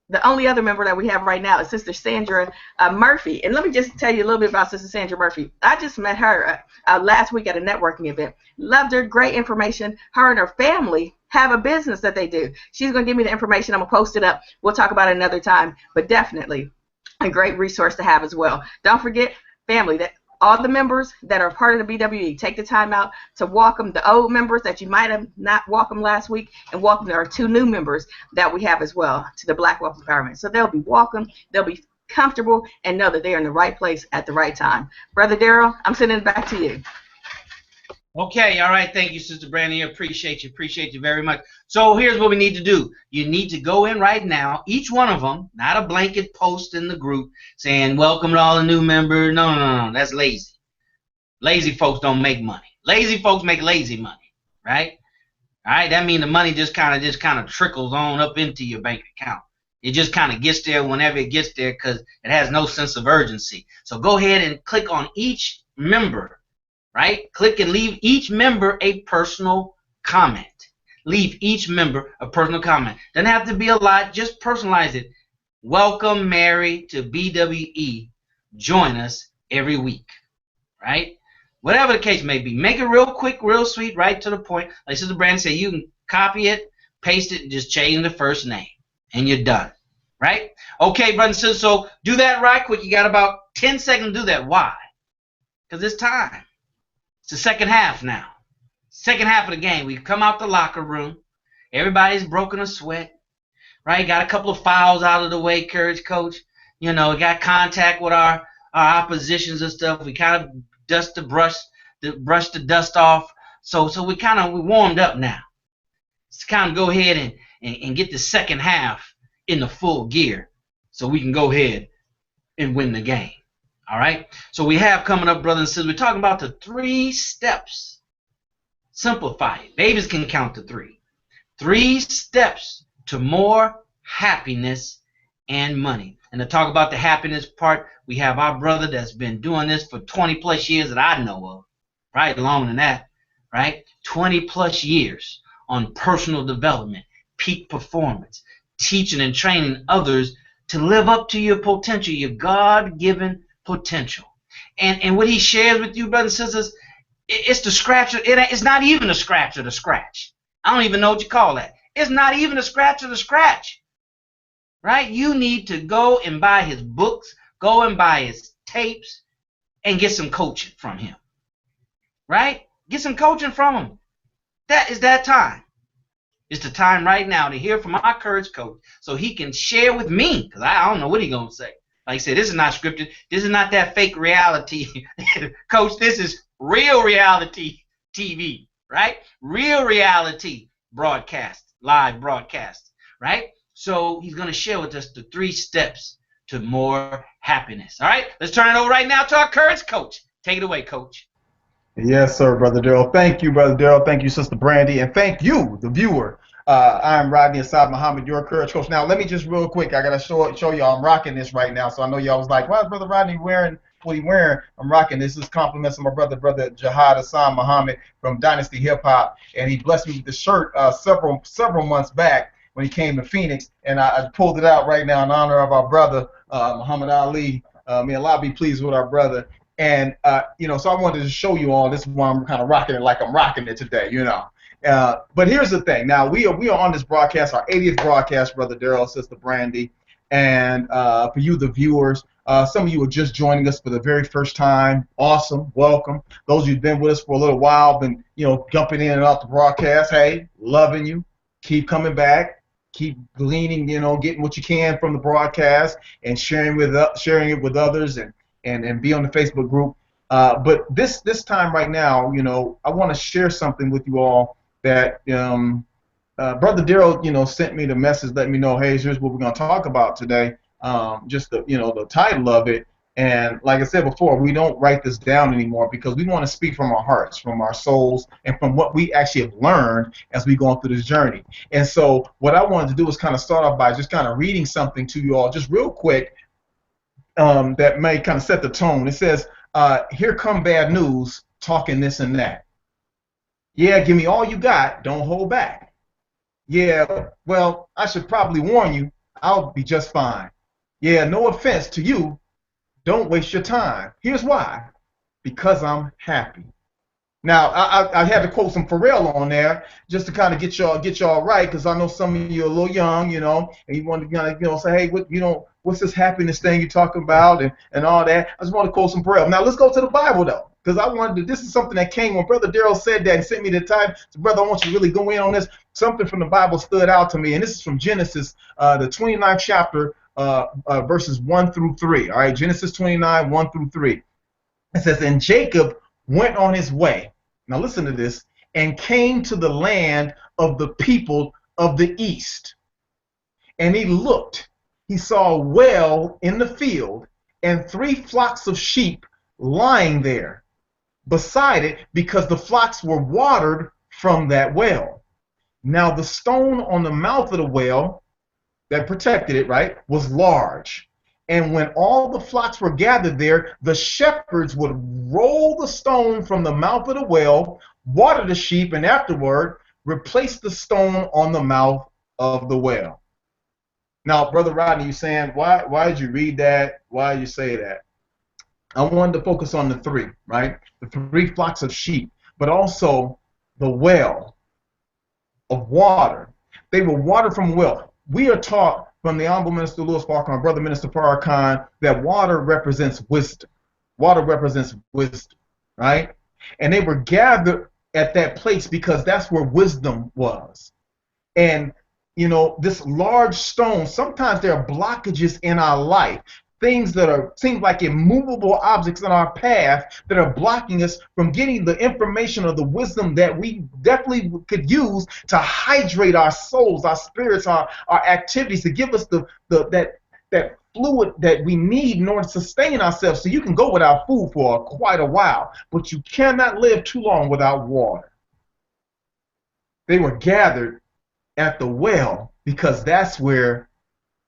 the only other member that we have right now is Sister Sandra Murphy. And let me just tell you a little bit about Sister Sandra Murphy. I just met her last week at a networking event. Loved her, great information. Her and her family have a business that they do. She's going to give me the information. I'm going to post it up. We'll talk about it another time, but definitely a great resource to have as well. Don't forget, family, that all the members that are part of the BWE, take the time out to welcome the old members that you might have not welcomed last week, and welcome our 2 new members that we have as well to the Black Wealth Empowerment. So they'll be welcome, they'll be comfortable, and know that they're in the right place at the right time. Brother Darrell, I'm sending it back to you. Okay, all right. Thank you, Sister Brandy. Appreciate you very much. So here's what we need to do. You need to go in right now, each one of them, not a blanket post in the group saying, welcome to all the new members. No. That's lazy. Lazy folks don't make money. Lazy folks make lazy money, right? All right, that means the money just kind of trickles on up into your bank account. It just kind of gets there whenever it gets there because it has no sense of urgency. So go ahead and click on each member. Right? Click and leave each member a personal comment. Leave each member a personal comment. Doesn't have to be a lot. Just personalize it. Welcome, Mary, to BWE. Join us every week. Right? Whatever the case may be. Make it real quick, real sweet, right to the point. Like Sister Brandon said, you can copy it, paste it, and just change the first name. And you're done. Right? Okay, brothers and sisters, so do that right quick. You got about 10 seconds to do that. Why? Because it's time. It's the second half now. Second half of the game. We come out the locker room. Everybody's broken a sweat. Right? Got a couple of fouls out of the way, Courage Coach. You know, got contact with our oppositions and stuff. We kind of brush the dust off. So we warmed up now. Let's kind of go ahead and get the second half in the full gear so we can go ahead and win the game. All right, so we have coming up, brothers and sisters, we're talking about the 3 steps. Simplify it. Babies can count to 3. 3 steps to more happiness and money. And to talk about the happiness part, we have our brother that's been doing this for 20 plus years that I know of. Right, longer than that. Right, 20 plus years on personal development, peak performance, teaching and training others to live up to your potential, your God-given potential. And what he shares with you, brothers and sisters, it's the scratch. It's not even a scratch of the scratch. I don't even know what you call that. It's not even a scratch of the scratch. Right? You need to go and buy his books, go and buy his tapes, and get some coaching from him. Right? Get some coaching from him. That is that time. It's the time right now to hear from our Courage Coach so he can share with me, because I don't know what he's going to say. Like I said, this is not scripted. This is not that fake reality. Coach, this is real reality TV, right? Real reality broadcast, live broadcast, right? So he's going to share with us the 3 steps to more happiness. All right, let's turn it over right now to our Courage Coach. Take it away, Coach. Yes, sir, Brother Daryl. Thank you, Brother Daryl. Thank you, Sister Brandy. And thank you, the viewer. I'm Rodney Assad Muhammad, your courage coach. Now, let me just real quick. I got to show y'all I'm rocking this right now. So I know y'all was like, why is Brother Rodney wearing what he wearing? I'm rocking this. This is compliments of my brother Jihad Hassan Muhammad from Dynasty Hip Hop. And he blessed me with the shirt several months back when he came to Phoenix. And I pulled it out right now in honor of our brother, Muhammad Ali. May Allah be pleased with our brother. And so I wanted to show you all. This is why I'm kind of rocking it like I'm rocking it today, But here's the thing. Now we are on this broadcast, our 80th broadcast, Brother Daryl, Sister Brandy, and for you, the viewers, some of you are just joining us for the very first time. Awesome, welcome. Those of you who've been with us for a little while, been jumping in and out the broadcast. Hey, loving you. Keep coming back. Keep gleaning, getting what you can from the broadcast and sharing it with others and be on the Facebook group. But this time right now, I want to share something with you all that Brother Daryl, sent me the message, letting me know, hey, here's what we're going to talk about today. Just the title of it. And like I said before, we don't write this down anymore because we want to speak from our hearts, from our souls, and from what we actually have learned as we go through this journey. And so what I wanted to do was kind of start off by just kind of reading something to you all just real quick that may kind of set the tone. It says, here come bad news, talking this and that. Yeah, give me all you got, don't hold back. Yeah, well, I should probably warn you, I'll be just fine. Yeah, no offense to you, don't waste your time. Here's why, because I'm happy. Now, I had to quote some Pharrell on there just to kind of get y'all right, because I know some of you are a little young, and you want to kind of, say, hey, what's this happiness thing you're talking about and all that. I just want to quote some Pharrell. Now, let's go to the Bible, though, because this is something that came when Brother Daryl said that and sent me the time. So, brother, I want you to really go in on this. Something from the Bible stood out to me, and this is from Genesis, the 29th chapter, verses 1 through 3. All right, Genesis 29, 1 through 3. It says, and Jacob went on his way, now listen to this, and came to the land of the people of the east. And he looked, he saw a well in the field, and 3 flocks of sheep lying there beside it, because the flocks were watered from that well. Now the stone on the mouth of the well that protected it, right, was large. And when all the flocks were gathered there, the shepherds would roll the stone from the mouth of the well, water the sheep, and afterward replace the stone on the mouth of the well. Now, Brother Rodney, you're saying, why did you read that? Why did you say that? I wanted to focus on the 3, right? The 3 flocks of sheep, but also the well of water. They were watered from a well. We are taught from the Honorable Minister Louis Farrakhan, Brother Minister Farrakhan, that water represents wisdom. Water represents wisdom, right? And they were gathered at that place because that's where wisdom was. And, this large stone, sometimes there are blockages in our life, things that seem like immovable objects in our path that are blocking us from getting the information or the wisdom that we definitely could use to hydrate our souls, our spirits, our activities, to give us that fluid that we need in order to sustain ourselves. So you can go without food for quite a while, but you cannot live too long without water. They were gathered at the well because that's where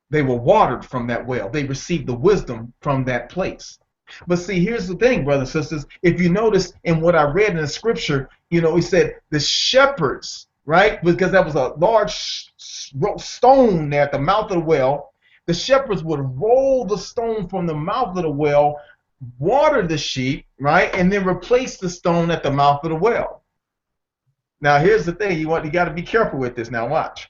they were watered from that well. They received the wisdom from that place. But see, here's the thing, brothers and sisters. If you notice in what I read in the scripture, he said the shepherds, right? Because that was a large stone there at the mouth of the well. The shepherds would roll the stone from the mouth of the well, water the sheep, right? And then replace the stone at the mouth of the well. Now, here's the thing. You got to be careful with this. Now, watch.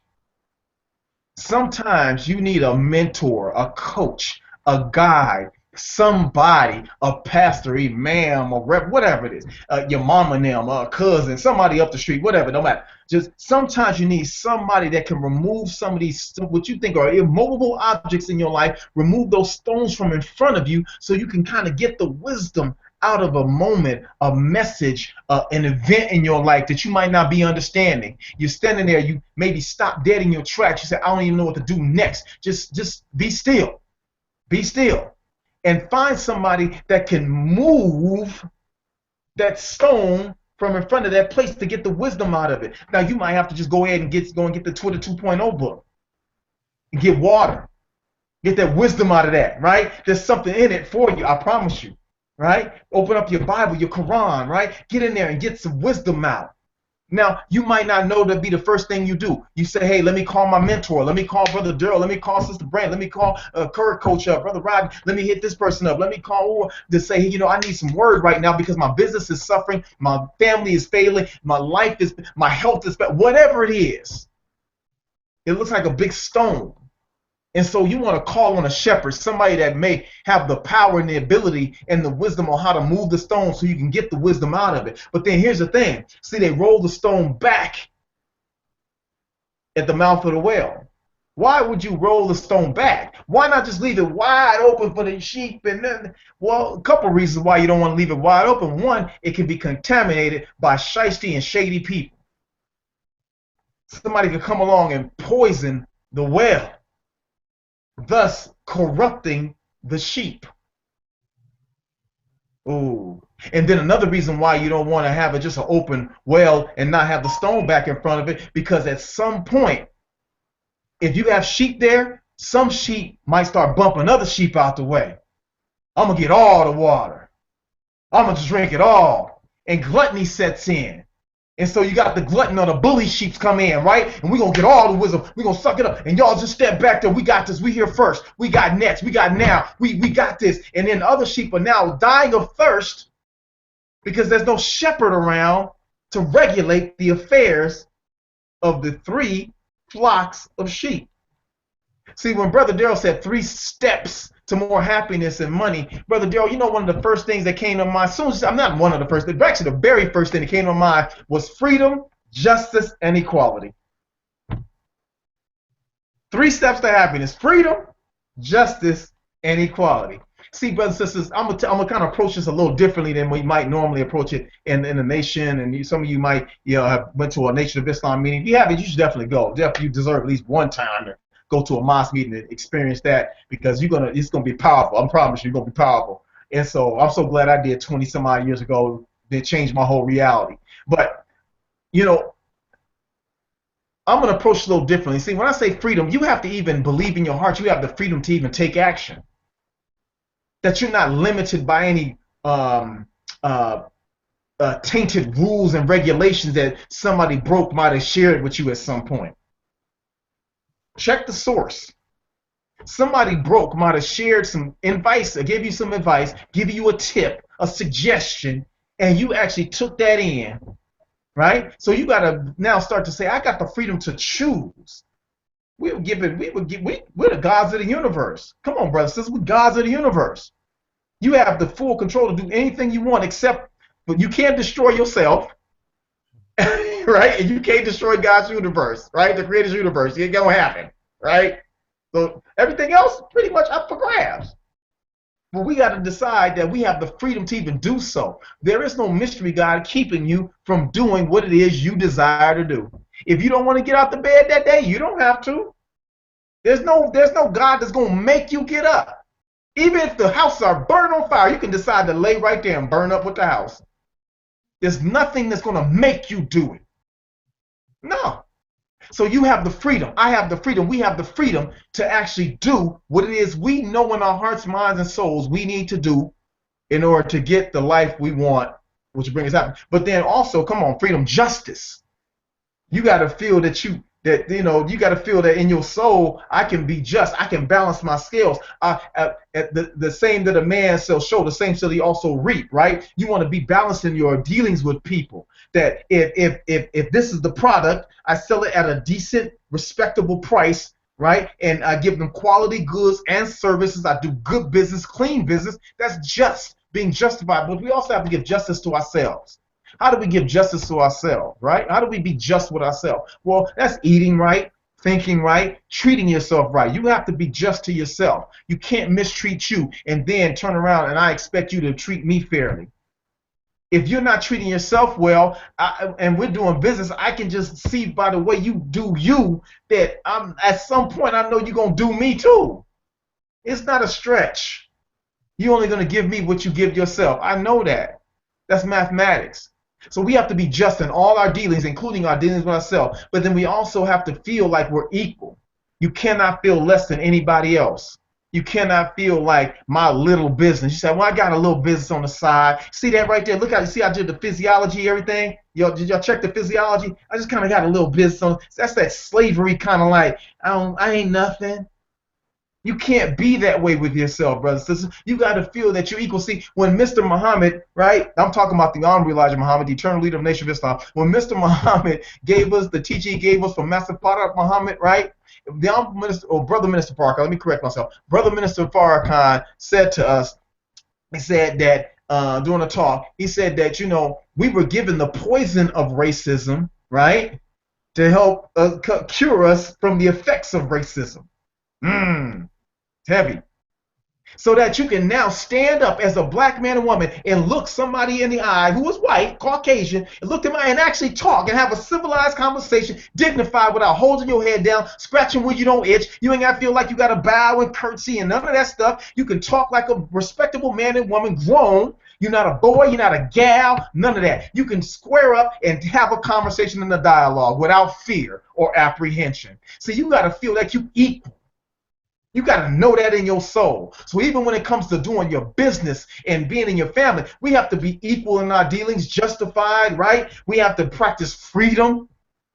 Sometimes you need a mentor, a coach, a guide, somebody, a pastor, imam, a rep, whatever it is, your mama and them, a cousin, somebody up the street, whatever, no matter. Just sometimes you need somebody that can remove some of these, what you think are immovable objects in your life, remove those stones from in front of you so you can kind of get the wisdom out of a moment, a message, an event in your life that you might not be understanding. You're standing there, you maybe stop dead in your tracks. You say, I don't even know what to do next. Just be still. Be still. And find somebody that can move that stone from in front of that place to get the wisdom out of it. Now you might have to just go ahead and go and get the Twitter 2.0 book and get water. Get that wisdom out of that, right? There's something in it for you, I promise you, right? Open up your Bible, your Quran, right? Get in there and get some wisdom out. Now, you might not know that'd be the first thing you do. You say, hey, let me call my mentor. Let me call Brother Daryl. Let me call Sister Brand. Let me call Courage Coach up, Brother Rod. Let me hit this person up. Let me call to say, hey, you know, I need some word right now because my business is suffering. My family is failing. My life is, my health is, whatever it is. It looks like a big stone. And so you want to call on a shepherd, somebody that may have the power and the ability and the wisdom on how to move the stone so you can get the wisdom out of it. But then here's the thing. See, they roll the stone back at the mouth of the well. Why would you roll the stone back? Why not just leave it wide open for the sheep? And then, well, a couple reasons why you don't want to leave it wide open. One, it can be contaminated by shiesty and shady people. Somebody could come along and poison the well, thus corrupting the sheep. Ooh. And then another reason why you don't want to have it just an open well and not have the stone back in front of it, because at some point, if you have sheep there, some sheep might start bumping other sheep out the way. I'm going to get all the water. I'm going to drink it all. And gluttony sets in. And so you got the glutton or the bully sheep come in, right? And we're going to get all the wisdom. We're going to suck it up. And y'all just step back there. We got this. We here first. We got next. We got now. We got this. And then other sheep are now dying of thirst because there's no shepherd around to regulate the affairs of the 3 flocks of sheep. See, when Brother Daryl said 3 steps to more happiness and money, Brother Daryl, you know, one of the first things that came to mind, I'm not one of the first, but actually the very first thing that came to mind was freedom, justice, and equality. 3 steps to happiness: freedom, justice, and equality. See, brothers and sisters, I'm gonna kind of approach this a little differently than we might normally approach it in the nation. And some of you might, you know, have went to a Nation of Islam meeting. If you haven't, you should definitely go. Definitely, you deserve at least one time to go to a mosque meeting and experience that, because it's gonna be powerful. I promise you're gonna be powerful. And so I'm so glad I did 20 some odd years ago. It changed my whole reality. But you know, I'm gonna approach it a little differently. See, when I say freedom, you have to even believe in your heart. You have the freedom to even take action. That you're not limited by any tainted rules and regulations that somebody broke might have shared with you at some point. Check the source. Somebody broke might have shared some advice, or gave you some advice, give you a tip, a suggestion, and you actually took that in, right? So you got to now start to say, I got the freedom to choose. We're the gods of the universe. Come on, brothers and sisters, we're gods of the universe. You have the full control to do anything you want, but you can't destroy yourself, right? And you can't destroy God's universe, right? The Creator's universe. It ain't gonna happen, right? So everything else pretty much up for grabs. But we got to decide that we have the freedom to even do so. There is no mystery God keeping you from doing what it is you desire to do. If you don't want to get out the bed that day, you don't have to. There's no God that's going to make you get up. Even if the house are burning on fire, you can decide to lay right there and burn up with the house. There's nothing that's going to make you do it. No. So you have the freedom. I have the freedom. We have the freedom to actually do what it is we know in our hearts, minds, and souls we need to do in order to get the life we want, which brings us happiness. But then also, come on, freedom, justice. You got to feel you got to feel that in your soul, I can be just. I can balance my scales. The same that a man shall sow, the same shall he also reap, right? You want to be balanced in your dealings with people. That if this is the product, I sell it at a decent, respectable price, right? And I give them quality goods and services. I do good business, clean business. That's just, being justified. But we also have to give justice to ourselves. How do we give justice to ourselves, right? How do we be just with ourselves? Well, that's eating right, thinking right, treating yourself right. You have to be just to yourself. You can't mistreat you and then turn around and I expect you to treat me fairly. If you're not treating yourself well, and we're doing business, I can just see by the way you do you that at some point I know you're going to do me too. It's not a stretch. You're only going to give me what you give yourself. I know that. That's mathematics. So we have to be just in all our dealings, including our dealings with ourselves. But then we also have to feel like we're equal. You cannot feel less than anybody else. You cannot feel like my little business. You say, well, I got a little business on the side. See that right there? Look how you see I did the physiology, everything. Did y'all check the physiology? I just kind of got a little business on. That's that slavery kind of like, I ain't nothing. You can't be that way with yourself, brothers and sisters. You got to feel that you're equal. See, when Mr. Muhammad, right? I'm talking about the Honorable Elijah Muhammad, the eternal leader of the nation of Islam. When Mr. Muhammad gave us the teaching he gave us from Master Farrakhan Muhammad, right? The Honorable Minister, or Brother Minister Farrakhan, let me correct myself. Brother Minister Farrakhan said to us, he said that during a talk, he said that, we were given the poison of racism, right? To help cure us from the effects of racism. Heavy. So that you can now stand up as a black man and woman and look somebody in the eye who is white, Caucasian, and look them in the eye and actually talk and have a civilized conversation, dignified, without holding your head down, scratching where you don't itch. You ain't got to feel like you got to bow and curtsy and none of that stuff. You can talk like a respectable man and woman, grown. You're not a boy, you're not a gal, none of that. You can square up and have a conversation and a dialogue without fear or apprehension. So you got to feel like you equal. You got to know that in your soul. So even when it comes to doing your business and being in your family, we have to be equal in our dealings, justified, right? We have to practice freedom,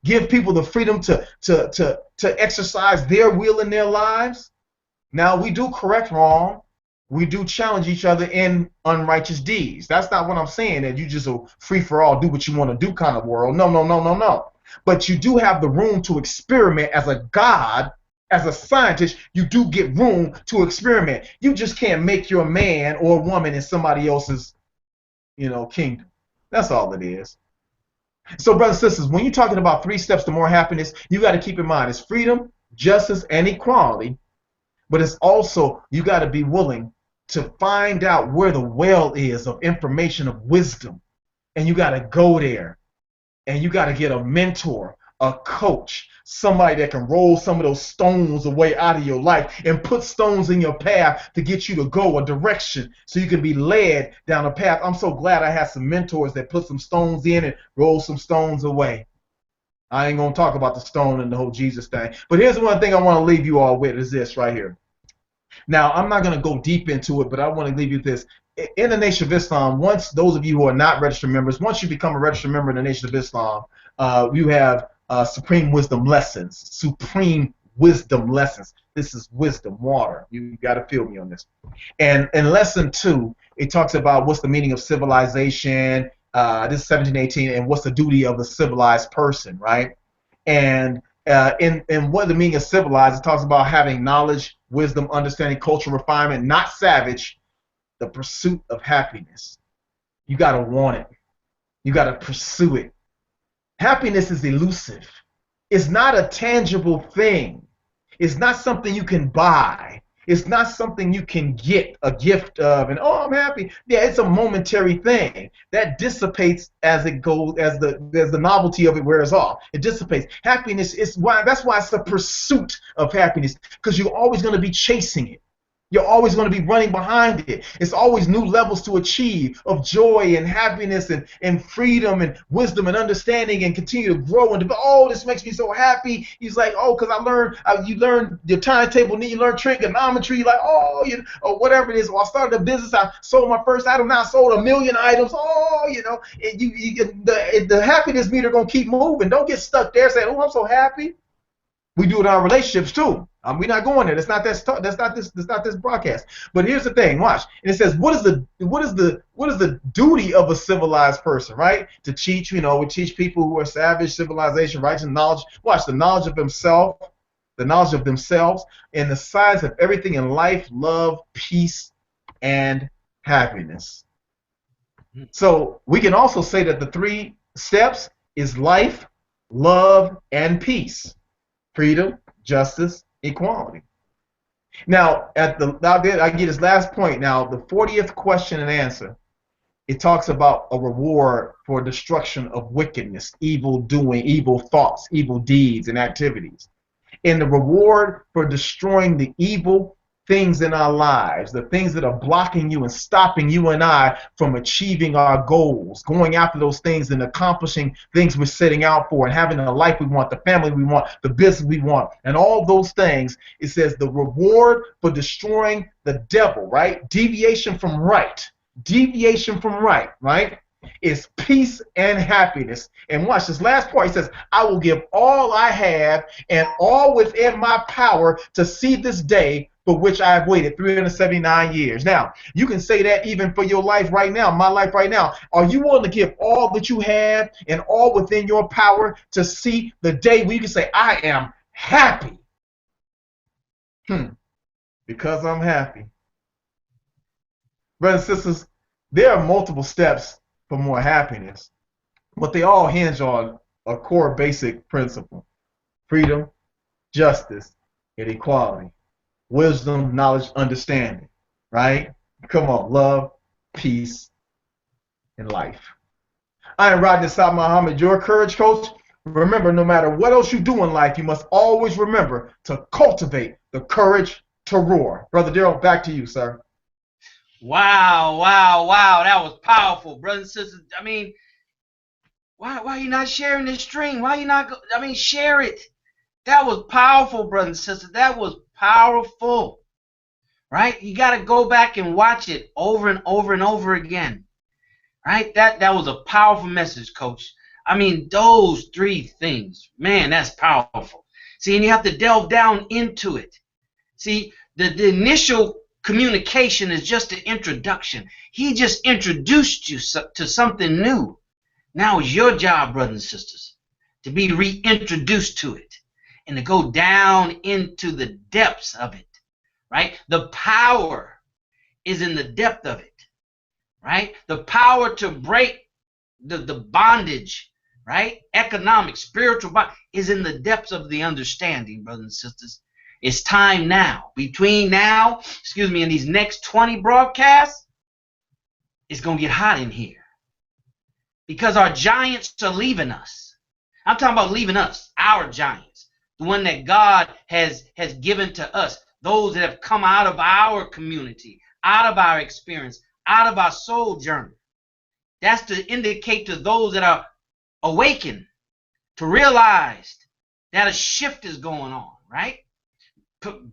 give people the freedom to exercise their will in their lives. Now, we do correct wrong. We do challenge each other in unrighteous deeds. That's not what I'm saying, that you just a free-for-all, do what you want to do kind of world. No. But you do have the room to experiment as a God. As a scientist, you do get room to experiment. You just can't make your man or woman in somebody else's, kingdom. That's all it is. So, brothers and sisters, when you're talking about 3 steps to more happiness, you got to keep in mind it's freedom, justice, and equality. But it's also, you got to be willing to find out where the well is of information, of wisdom. And you got to go there. And you got to get a mentor, a coach, somebody that can roll some of those stones away out of your life and put stones in your path to get you to go a direction so you can be led down a path. I'm so glad I had some mentors that put some stones in and roll some stones away. I ain't going to talk about the stone and the whole Jesus thing. But here's one thing I want to leave you all with is this right here. Now, I'm not going to go deep into it, but I want to leave you with this. In the Nation of Islam, once those of you who are not registered members, once you become a registered member in the Nation of Islam, you have Supreme Wisdom Lessons. Supreme Wisdom Lessons. This is wisdom, water. You got to feel me on this. And in Lesson 2, it talks about what's the meaning of civilization. This is 1718, and what's the duty of a civilized person, right? And in what the meaning of civilized, it talks about having knowledge, wisdom, understanding, cultural refinement, not savage, the pursuit of happiness. You got to want it. You got to pursue it. Happiness is elusive. It's not a tangible thing. It's not something you can buy. It's not something you can get a gift of and, oh, I'm happy. Yeah, it's a momentary thing. That dissipates as it goes, as the novelty of it wears off. It dissipates. Happiness is why, that's why it's the pursuit of happiness, because you're always going to be chasing it. You're always going to be running behind it. It's always new levels to achieve of joy and happiness and freedom and wisdom and understanding and continue to grow and develop. Oh, this makes me so happy. He's like, oh, because I learned, you learn your timetable, and then you learn trigonometry. You're like, oh, or whatever it is. Or I started a business. I sold my first item. Now I sold 1 million items. Oh, and the happiness meter going to keep moving. Don't get stuck there saying, oh, I'm so happy. We do it in our relationships too. We're not going there. That's not this broadcast. But here's the thing. Watch. And it says, what is the duty of a civilized person, right? To teach. We teach people who are savage, civilization, rights, and knowledge. Watch, the knowledge of himself, the knowledge of themselves, and the science of everything in life, love, peace, and happiness. So we can also say that the 3 steps is life, love, and peace. Freedom, justice, equality. Now, I get this last point. Now, the 40th question and answer, it talks about a reward for destruction of wickedness, evil doing, evil thoughts, evil deeds, and activities. And the reward for destroying the evil things in our lives, the things that are blocking you and stopping you and I from achieving our goals, going after those things and accomplishing things we're setting out for and having the life we want, the family we want, the business we want, and all those things. It says the reward for destroying the devil, right? Deviation from right. Deviation from right, right? Is peace and happiness. And watch this last part. He says, I will give all I have and all within my power to see this day for which I have waited 379 years. Now, you can say that even for your life right now, my life right now. Are you willing to give all that you have and all within your power to see the day where you can say, I am happy? Because I'm happy. Brothers and sisters, there are multiple steps for more happiness, but they all hinge on a core basic principle: freedom, justice, and equality. Wisdom, knowledge, understanding, right? Come on, love, peace, and life. I am Rodney Saad Muhammad, your courage coach. Remember, no matter what else you do in life, you must always remember to cultivate the courage to roar. Brother Daryl, back to you, sir. Wow, wow, wow. That was powerful, brothers and sisters. I mean, why are you not sharing this stream? Why are you not, share it. That was powerful, brothers and sisters. That was powerful, right? You got to go back and watch it over and over and over again, right? That was a powerful message, Coach. I mean, those three things, man, that's powerful. See, and you have to delve down into it. See, the initial communication is just an introduction. He just introduced you to something new. Now it's your job, brothers and sisters, to be reintroduced to it and to go down into the depths of it, right? The power is in the depth of it, right? The power to break the bondage, right? Economic, spiritual bondage is in the depths of the understanding, brothers and sisters. It's time now. Between now, and these next 20 broadcasts, it's going to get hot in here. Because our giants are leaving us. I'm talking about leaving us, our giants. The one that God has given to us. Those that have come out of our community, out of our experience, out of our soul journey. That's to indicate to those that are awakened, to realize that a shift is going on, right?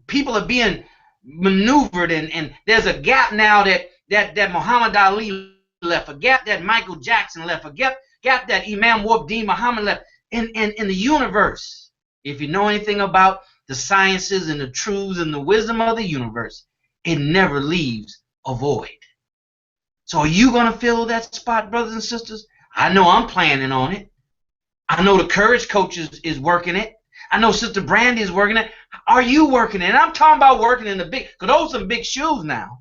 People are being maneuvered, and there's a gap now that Muhammad Ali left, a gap that Michael Jackson left, a gap that Imam Wabdi Muhammad left in the universe. If you know anything about the sciences and the truths and the wisdom of the universe, it never leaves a void. So are you going to fill that spot, brothers and sisters? I know I'm planning on it. I know the Courage Coach is working it. I know Sister Brandy is working it. Are you working it? And I'm talking about working in the big, because those are some big shoes now.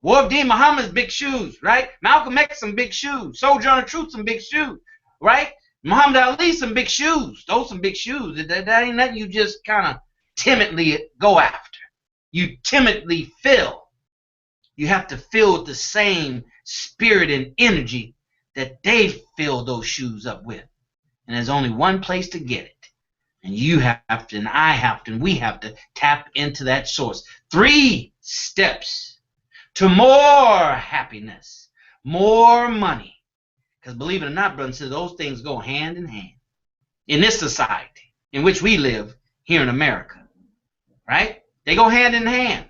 Wabdi Muhammad's big shoes, right? Malcolm X some big shoes. Sojourner Truth some big shoes, right? Muhammad Ali some big shoes. Those some big shoes. That ain't nothing you just kind of timidly go after. You timidly fill. You have to fill with the same spirit and energy that they fill those shoes up with. And there's only one place to get it. And you have to, and I have to, and we have to tap into that source. 3 steps to more happiness, more money. Because believe it or not, brothers and sisters, those things go hand in hand in this society in which we live here in America, right? They go hand in hand,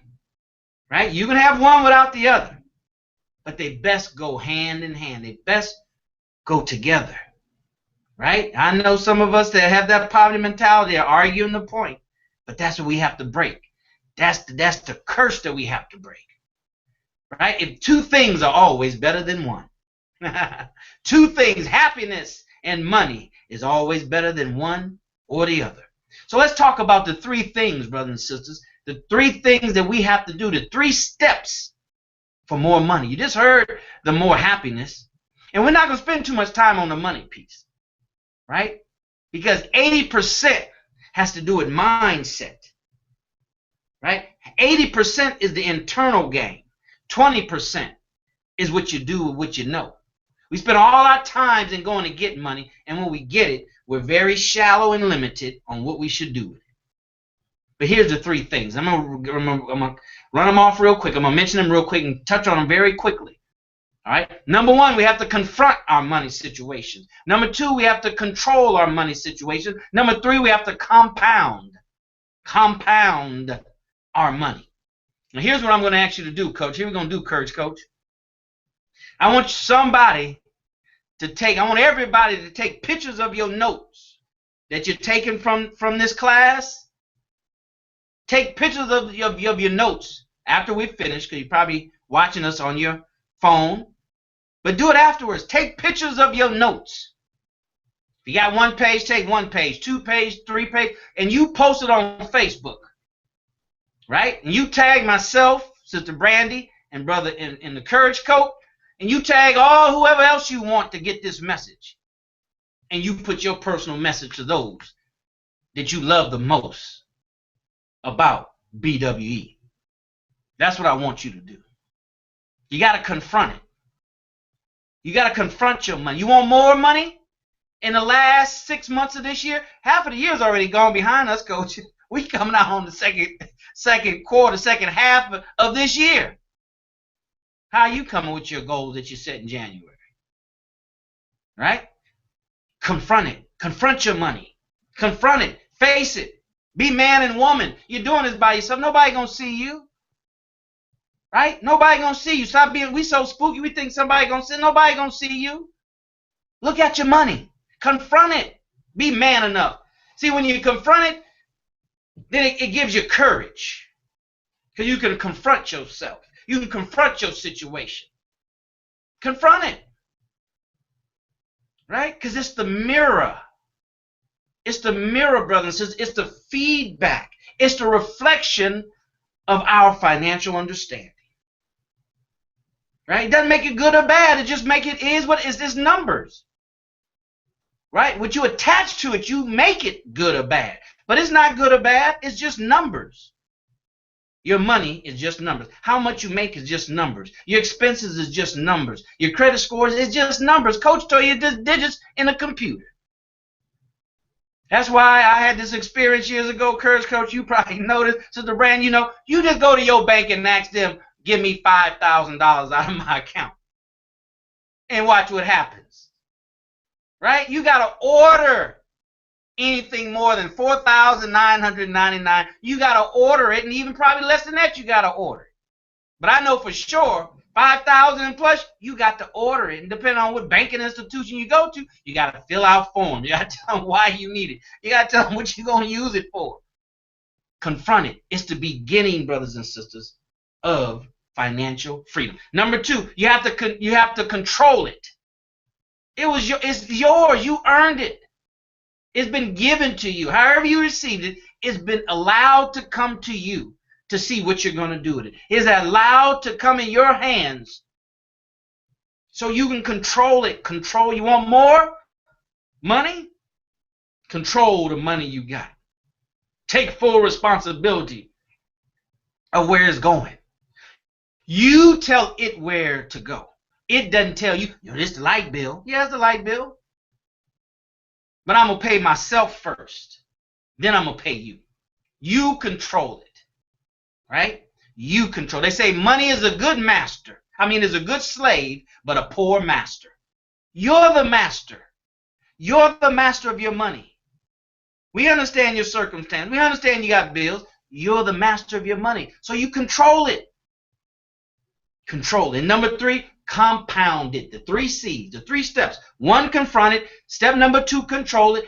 right? You can have one without the other, but they best go hand in hand. They best go together, right? I know some of us that have that poverty mentality are arguing the point, but that's what we have to break. That's the curse that we have to break, right? If 2 things are always better than one. 2 things, happiness and money, is always better than one or the other. So let's talk about the 3 things, brothers and sisters, the 3 things that we have to do, the 3 steps for more money. You just heard the more happiness, and we're not going to spend too much time on the money piece, right? Because 80% has to do with mindset, right? 80% is the internal game. 20% is what you do with what you know. We spend all our times in going to get money, and when we get it, we're very shallow and limited on what we should do with it. But here's the three things. I'm gonna run them off real quick. I'm gonna mention them real quick and touch on them very quickly. All right. Number one, we have to confront our money situation. Number two, we have to control our money situation. Number three, we have to compound our money. Now, here's what I'm going to ask you to do, Coach. Here we're going to do, Courage Coach. I want everybody to take pictures of your notes that you're taking from this class. Take pictures of your notes after we finish, because you're probably watching us on your phone. But do it afterwards. Take pictures of your notes. If you got one page, take one page, 2 page, 3 page, and you post it on Facebook. Right? And you tag myself, Sister Brandy, and brother in the Courage Coat, and you tag whoever else you want to get this message. And you put your personal message to those that you love the most about BWE. That's what I want you to do. You got to confront it. You got to confront your money. You want more money? In the last 6 months of this year, half of the year's already gone behind us, Coach. We coming out on the second quarter, second half of this year. How are you coming with your goals that you set in January? Right? Confront it. Confront your money. Confront it. Face it. Be man and woman. You're doing this by yourself. Nobody gonna see you. Right? Nobody gonna see you. Stop being, we so spooky, we think somebody gonna see. Nobody gonna see you. Look at your money. Confront it. Be man enough. See, when you confront it, then it gives you courage. Because you can confront yourself. You can confront your situation. Confront it. Right? Because it's the mirror. It's the mirror, brothers and sisters. It's the feedback. It's the reflection of our financial understanding. Right? It doesn't make it good or bad. It just make it is what it is. It's numbers. Right? What you attach to it, you make it good or bad. But it's not good or bad. It's just numbers. Your money is just numbers. How much you make is just numbers. Your expenses is just numbers. Your credit scores is just numbers. Coach told you just digits in a computer. That's why I had this experience years ago, Courage Coach. You probably noticed, Sister Brand, you just go to your bank and ask them, give me $5,000 out of my account. And watch what happens. Right? You got to order anything more than $4,999. You got to order it, and even probably less than that, you got to order it. But I know for sure, $5,000 and plus, you got to order it. And depending on what banking institution you go to, you got to fill out forms. You got to tell them why you need it. You got to tell them what you're going to use it for. Confront it. It's the beginning, brothers and sisters, of financial freedom. Number two, you have to control it. It's yours. You earned it. It's been given to you. However you received it, it's been allowed to come to you to see what you're going to do with it. It's allowed to come in your hands so you can control it. Control. You want more money? Control the money you got. Take full responsibility of where it's going. You tell it where to go. It doesn't tell you, this is the light bill. Yeah, it's the light bill. But I'm going to pay myself first. Then I'm going to pay you. You control it. Right? You control. They say money is a good master. Is a good slave, but a poor master. You're the master. You're the master of your money. We understand your circumstance. We understand you got bills. You're the master of your money. So you control it. Control it. Number three, compound it. The 3 C's, the 3 steps. 1, confront it. Step number 2, control it.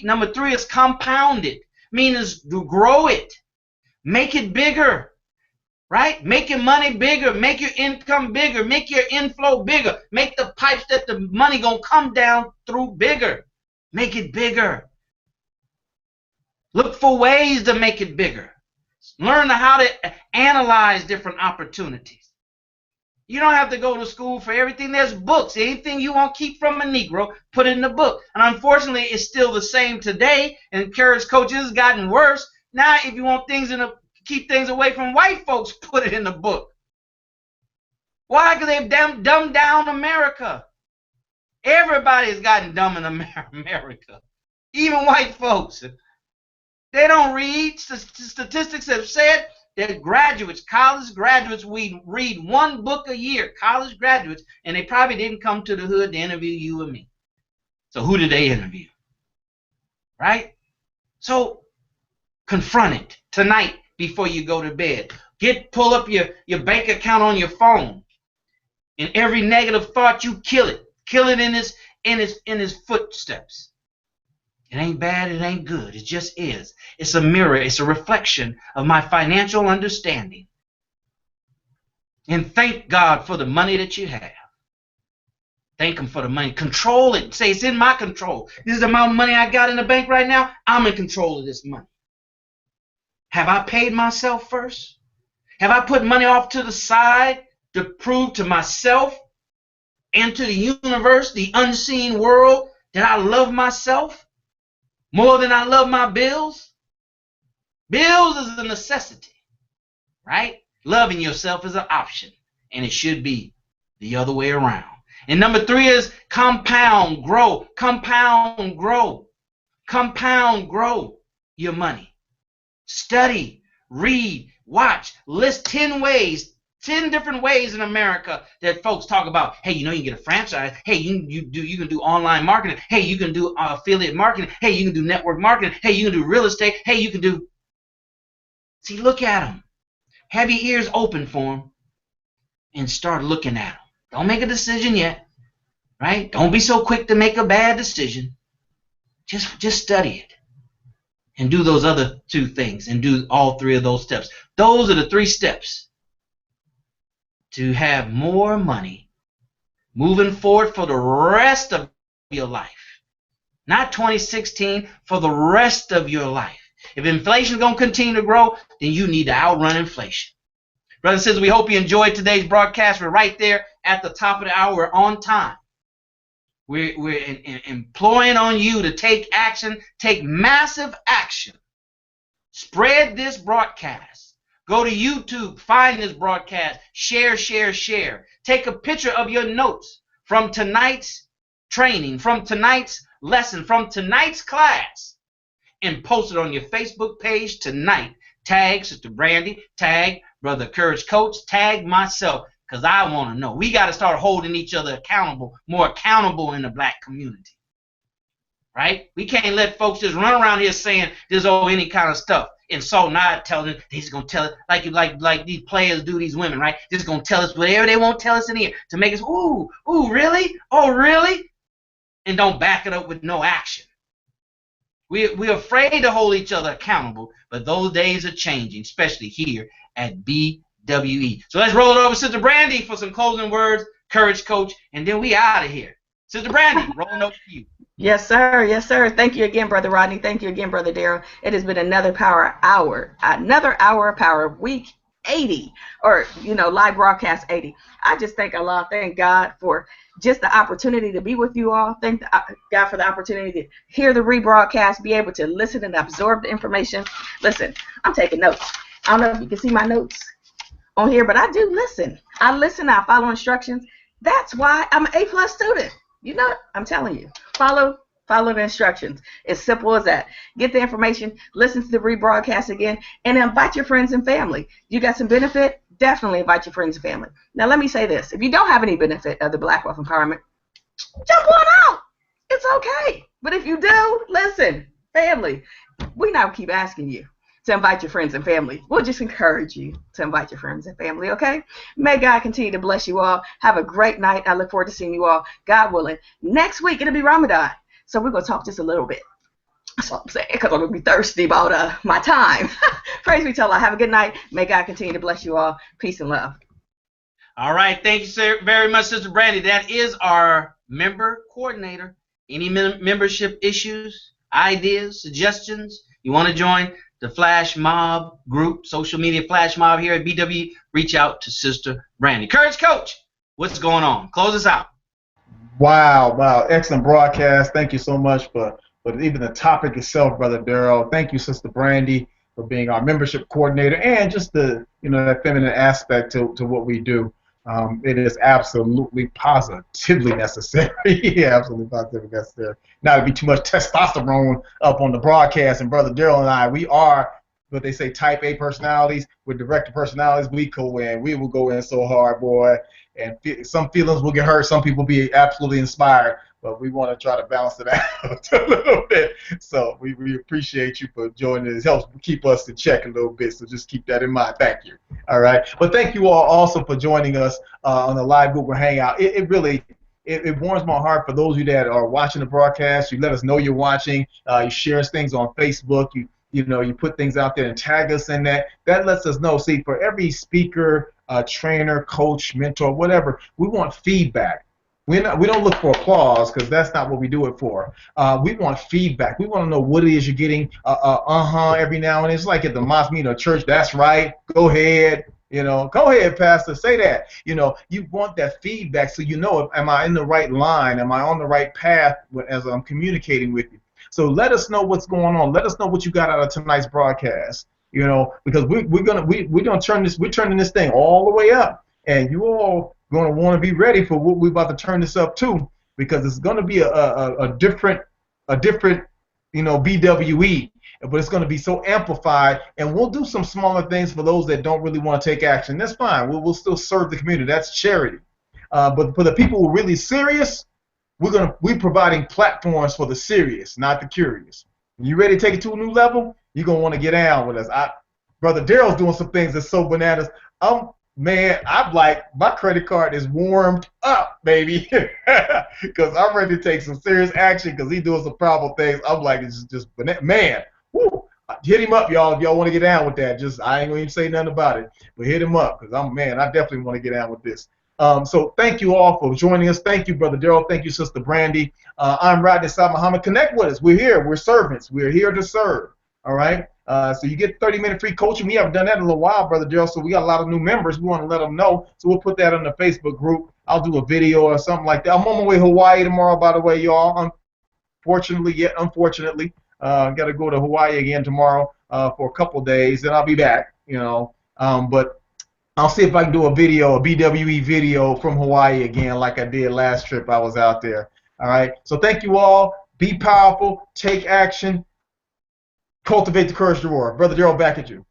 Number 3 is compound it. Means to grow it. Make it bigger. Right? Make your money bigger. Make your income bigger. Make your inflow bigger. Make the pipes that the money gonna come down through bigger. Make it bigger. Look for ways to make it bigger. Learn how to analyze different opportunities. You don't have to go to school for everything. There's books. Anything you want to keep from a Negro, put it in the book. And unfortunately, it's still the same today. And Courage Coaches has gotten worse. Now, if you want things keep things away from white folks, put it in the book. Why? Because they've dumbed down America. Everybody has gotten dumb in America. Even white folks. They don't read. Statistics have said that graduates, college graduates, we read one book a year, college graduates, and they probably didn't come to the hood to interview you or me. So who did they interview? Right? So confront it tonight before you go to bed. Pull up your bank account on your phone. And every negative thought, you kill it. Kill it in his footsteps. It ain't bad, it ain't good. It just is. It's a mirror, it's a reflection of my financial understanding. And thank God for the money that you have. Thank Him for the money. Control it. Say, it's in my control. This is the amount of money I got in the bank right now. I'm in control of this money. Have I paid myself first? Have I put money off to the side to prove to myself and to the universe, the unseen world, that I love myself more than I love my bills? Bills is a necessity, right? Loving yourself is an option, and it should be the other way around. And number 3 is compound, grow, compound, grow, compound, grow your money. Study, read, watch, list 10 different ways in America that folks talk about. Hey, you can get a franchise. Hey, you can do online marketing. Hey, you can do affiliate marketing. Hey, you can do network marketing. Hey, you can do real estate. Hey, you can do. See, look at them. Have your ears open for them and start looking at them. Don't make a decision yet, right? Don't be so quick to make a bad decision. Just study it and do those other 2 things and do all 3 of those steps. Those are the 3 steps to have more money moving forward for the rest of your life. Not 2016, for the rest of your life. If inflation is going to continue to grow, then you need to outrun inflation. Brothers and sisters, we hope you enjoyed today's broadcast. We're right there at the top of the hour. We're on time. We're employing on you to take action, take massive action. Spread this broadcast. Go to YouTube, find this broadcast, share, share, share. Take a picture of your notes from tonight's training, from tonight's lesson, from tonight's class, and post it on your Facebook page tonight. Tag Sister Brandy, tag Brother Courage Coach, tag myself, because I want to know. We got to start holding each other accountable, more accountable in the black community. Right? We can't let folks just run around here saying there's any kind of stuff. And so not telling them, they're just going to tell it like these players do, these women, right? They're just going to tell us whatever they won't tell us in here to make us, ooh, really? Oh, really? And don't back it up with no action. We're afraid to hold each other accountable, but those days are changing, especially here at BWE. So let's roll it over to Sister Brandy for some closing words, Courage Coach, and then we out of here. Sister Brandy, rolling over to you. Yes, sir. Yes, sir. Thank you again, Brother Rodney. Thank you again, Brother Daryl. It has been another hour of power, week 80, or, live broadcast 80. I just thank Allah, thank God for just the opportunity to be with you all. Thank God for the opportunity to hear the rebroadcast, be able to listen and absorb the information. Listen, I'm taking notes. I don't know if you can see my notes on here, but I do listen. I listen, I follow instructions. That's why I'm an A+ student. I'm telling you, follow the instructions. It's simple as that. Get the information, listen to the rebroadcast again, and invite your friends and family. You got some benefit? Definitely invite your friends and family. Now, let me say this. If you don't have any benefit of the Black Wealth Empowerment, jump on out. It's okay. But if you do, listen, family, we now keep asking you to invite your friends and family. We'll just encourage you to invite your friends and family, okay? May God continue to bless you all. Have a great night. I look forward to seeing you all, God willing. Next week, it'll be Ramadan. So we're going to talk just a little bit. That's what I'm saying, because I'm going to be thirsty about my time. Praise be to Allah. Have a good night. May God continue to bless you all. Peace and love. All right. Thank you very much, Sister Brandy. That is our member coordinator. Any membership issues, ideas, suggestions, you want to join the Flash Mob group, social media Flash Mob here at BW, reach out to Sister Brandy. Courage Coach, what's going on? Close us out. Wow. Excellent broadcast. Thank you so much for even the topic itself, Brother Daryl. Thank you, Sister Brandy, for being our membership coordinator and just the, that feminine aspect to what we do. It is absolutely positively necessary. Yeah, absolutely positively necessary. Not to be too much testosterone up on the broadcast. And Brother Daryl and I, we are what they say type A personalities. With director personalities, we go in. We will go in so hard, boy. And some feelings will get hurt. Some people be absolutely inspired. But we want to try to balance it out a little bit. So we appreciate you for joining us. It helps keep us in check a little bit. So just keep that in mind. Thank you. All right. But thank you all also for joining us on the live Google Hangout. It really warms my heart for those of you that are watching the broadcast. You let us know you're watching. You share things on Facebook. You put things out there and tag us in that. That lets us know. See, for every speaker, trainer, coach, mentor, whatever, we want feedback. We don't look for applause because that's not what we do it for. We want feedback. We want to know what it is you're getting. Every now and then. It's like at the mosque meeting or church. That's right. Go ahead. Go ahead, Pastor. Say that. You want that feedback so you know, am I in the right line? Am I on the right path as I'm communicating with you? So let us know what's going on. Let us know what you got out of tonight's broadcast. Because we're turning this thing all the way up, and you all going to want to be ready for what we're about to turn this up to, because it's going to be a different BWE, but it's going to be so amplified, and we'll do some smaller things for those that don't really want to take action. That's fine. We'll still serve the community. That's charity. But for the people who are really serious, we're providing platforms for the serious, not the curious. You ready to take it to a new level? You're going to want to get down with us. Brother Daryl's doing some things that's so bananas. Man, I'm like, my credit card is warmed up, baby, because I'm ready to take some serious action because he's doing some powerful things. I'm like, it's just, man, whoo, hit him up, y'all, if y'all want to get down with that. I ain't going to even say nothing about it, but hit him up because I definitely want to get down with this. So thank you all for joining us. Thank you, Brother Daryl. Thank you, Sister Brandy. I'm Rodney Saad Muhammad. Connect with us. We're here. We're servants. We're here to serve. All right? So you get 30-minute free coaching. We haven't done that in a little while, Brother Daryl, so we got a lot of new members. We want to let them know. So we'll put that on the Facebook group. I'll do a video or something like that. I'm on my way to Hawaii tomorrow, by the way, y'all. Unfortunately, got to go to Hawaii again tomorrow for a couple days, and I'll be back, But I'll see if I can do a BWE video from Hawaii again like I did last trip I was out there. All right? So thank you all. Be powerful. Take action. Cultivate the courage to roar. Brother Daryl, back at you.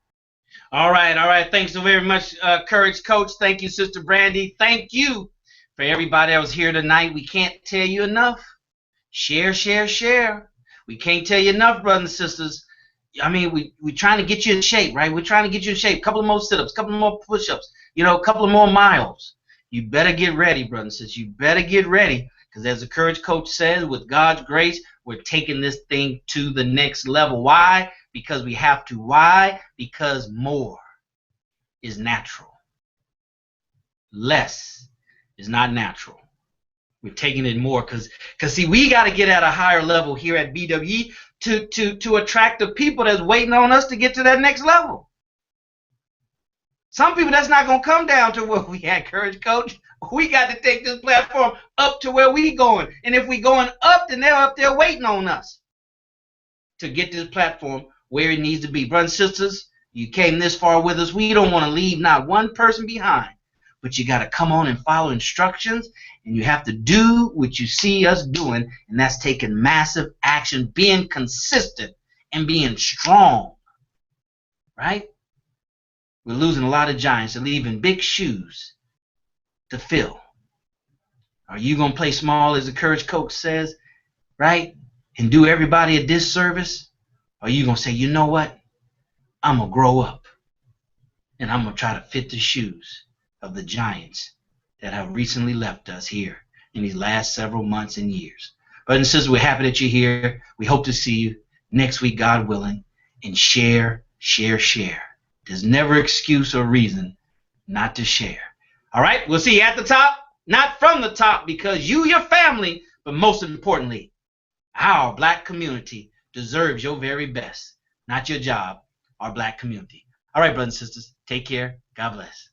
All right. Thanks so very much, Courage Coach. Thank you, Sister Brandy. Thank you for everybody that was here tonight. We can't tell you enough. Share. We can't tell you enough, brothers and sisters. I mean, we're trying to get you in shape, right? We're trying to get you in shape. A couple of more sit-ups, a couple of more push-ups, a couple of more miles. You better get ready, brothers and sisters. You better get ready, because as the Courage Coach says, with God's grace, we're taking this thing to the next level. Why? Because we have to. Why? Because more is natural. Less is not natural. We're taking it more because see, we got to get at a higher level here at BWE to attract the people that's waiting on us to get to that next level. Some people, that's not going to come down to where we at, Courage Coach. We got to take this platform up to where we going. And if we going up, then they're up there waiting on us to get this platform where it needs to be. Brothers and sisters, you came this far with us. We don't want to leave not one person behind. But you got to come on and follow instructions. And you have to do what you see us doing. And that's taking massive action, being consistent, and being strong. Right? We're losing a lot of giants and leaving big shoes to fill. Are you going to play small, as the Courage Coach says, right, and do everybody a disservice? Or are you going to say, you know what, I'm going to grow up, and I'm going to try to fit the shoes of the giants that have recently left us here in these last several months and years. Brothers and sisters, we're happy that you're here. We hope to see you next week, God willing, and share. There's never excuse or reason not to share. All right, we'll see you at the top, not from the top, because you, your family, but most importantly, our black community deserves your very best, not your job, our black community. All right, brothers and sisters, take care. God bless.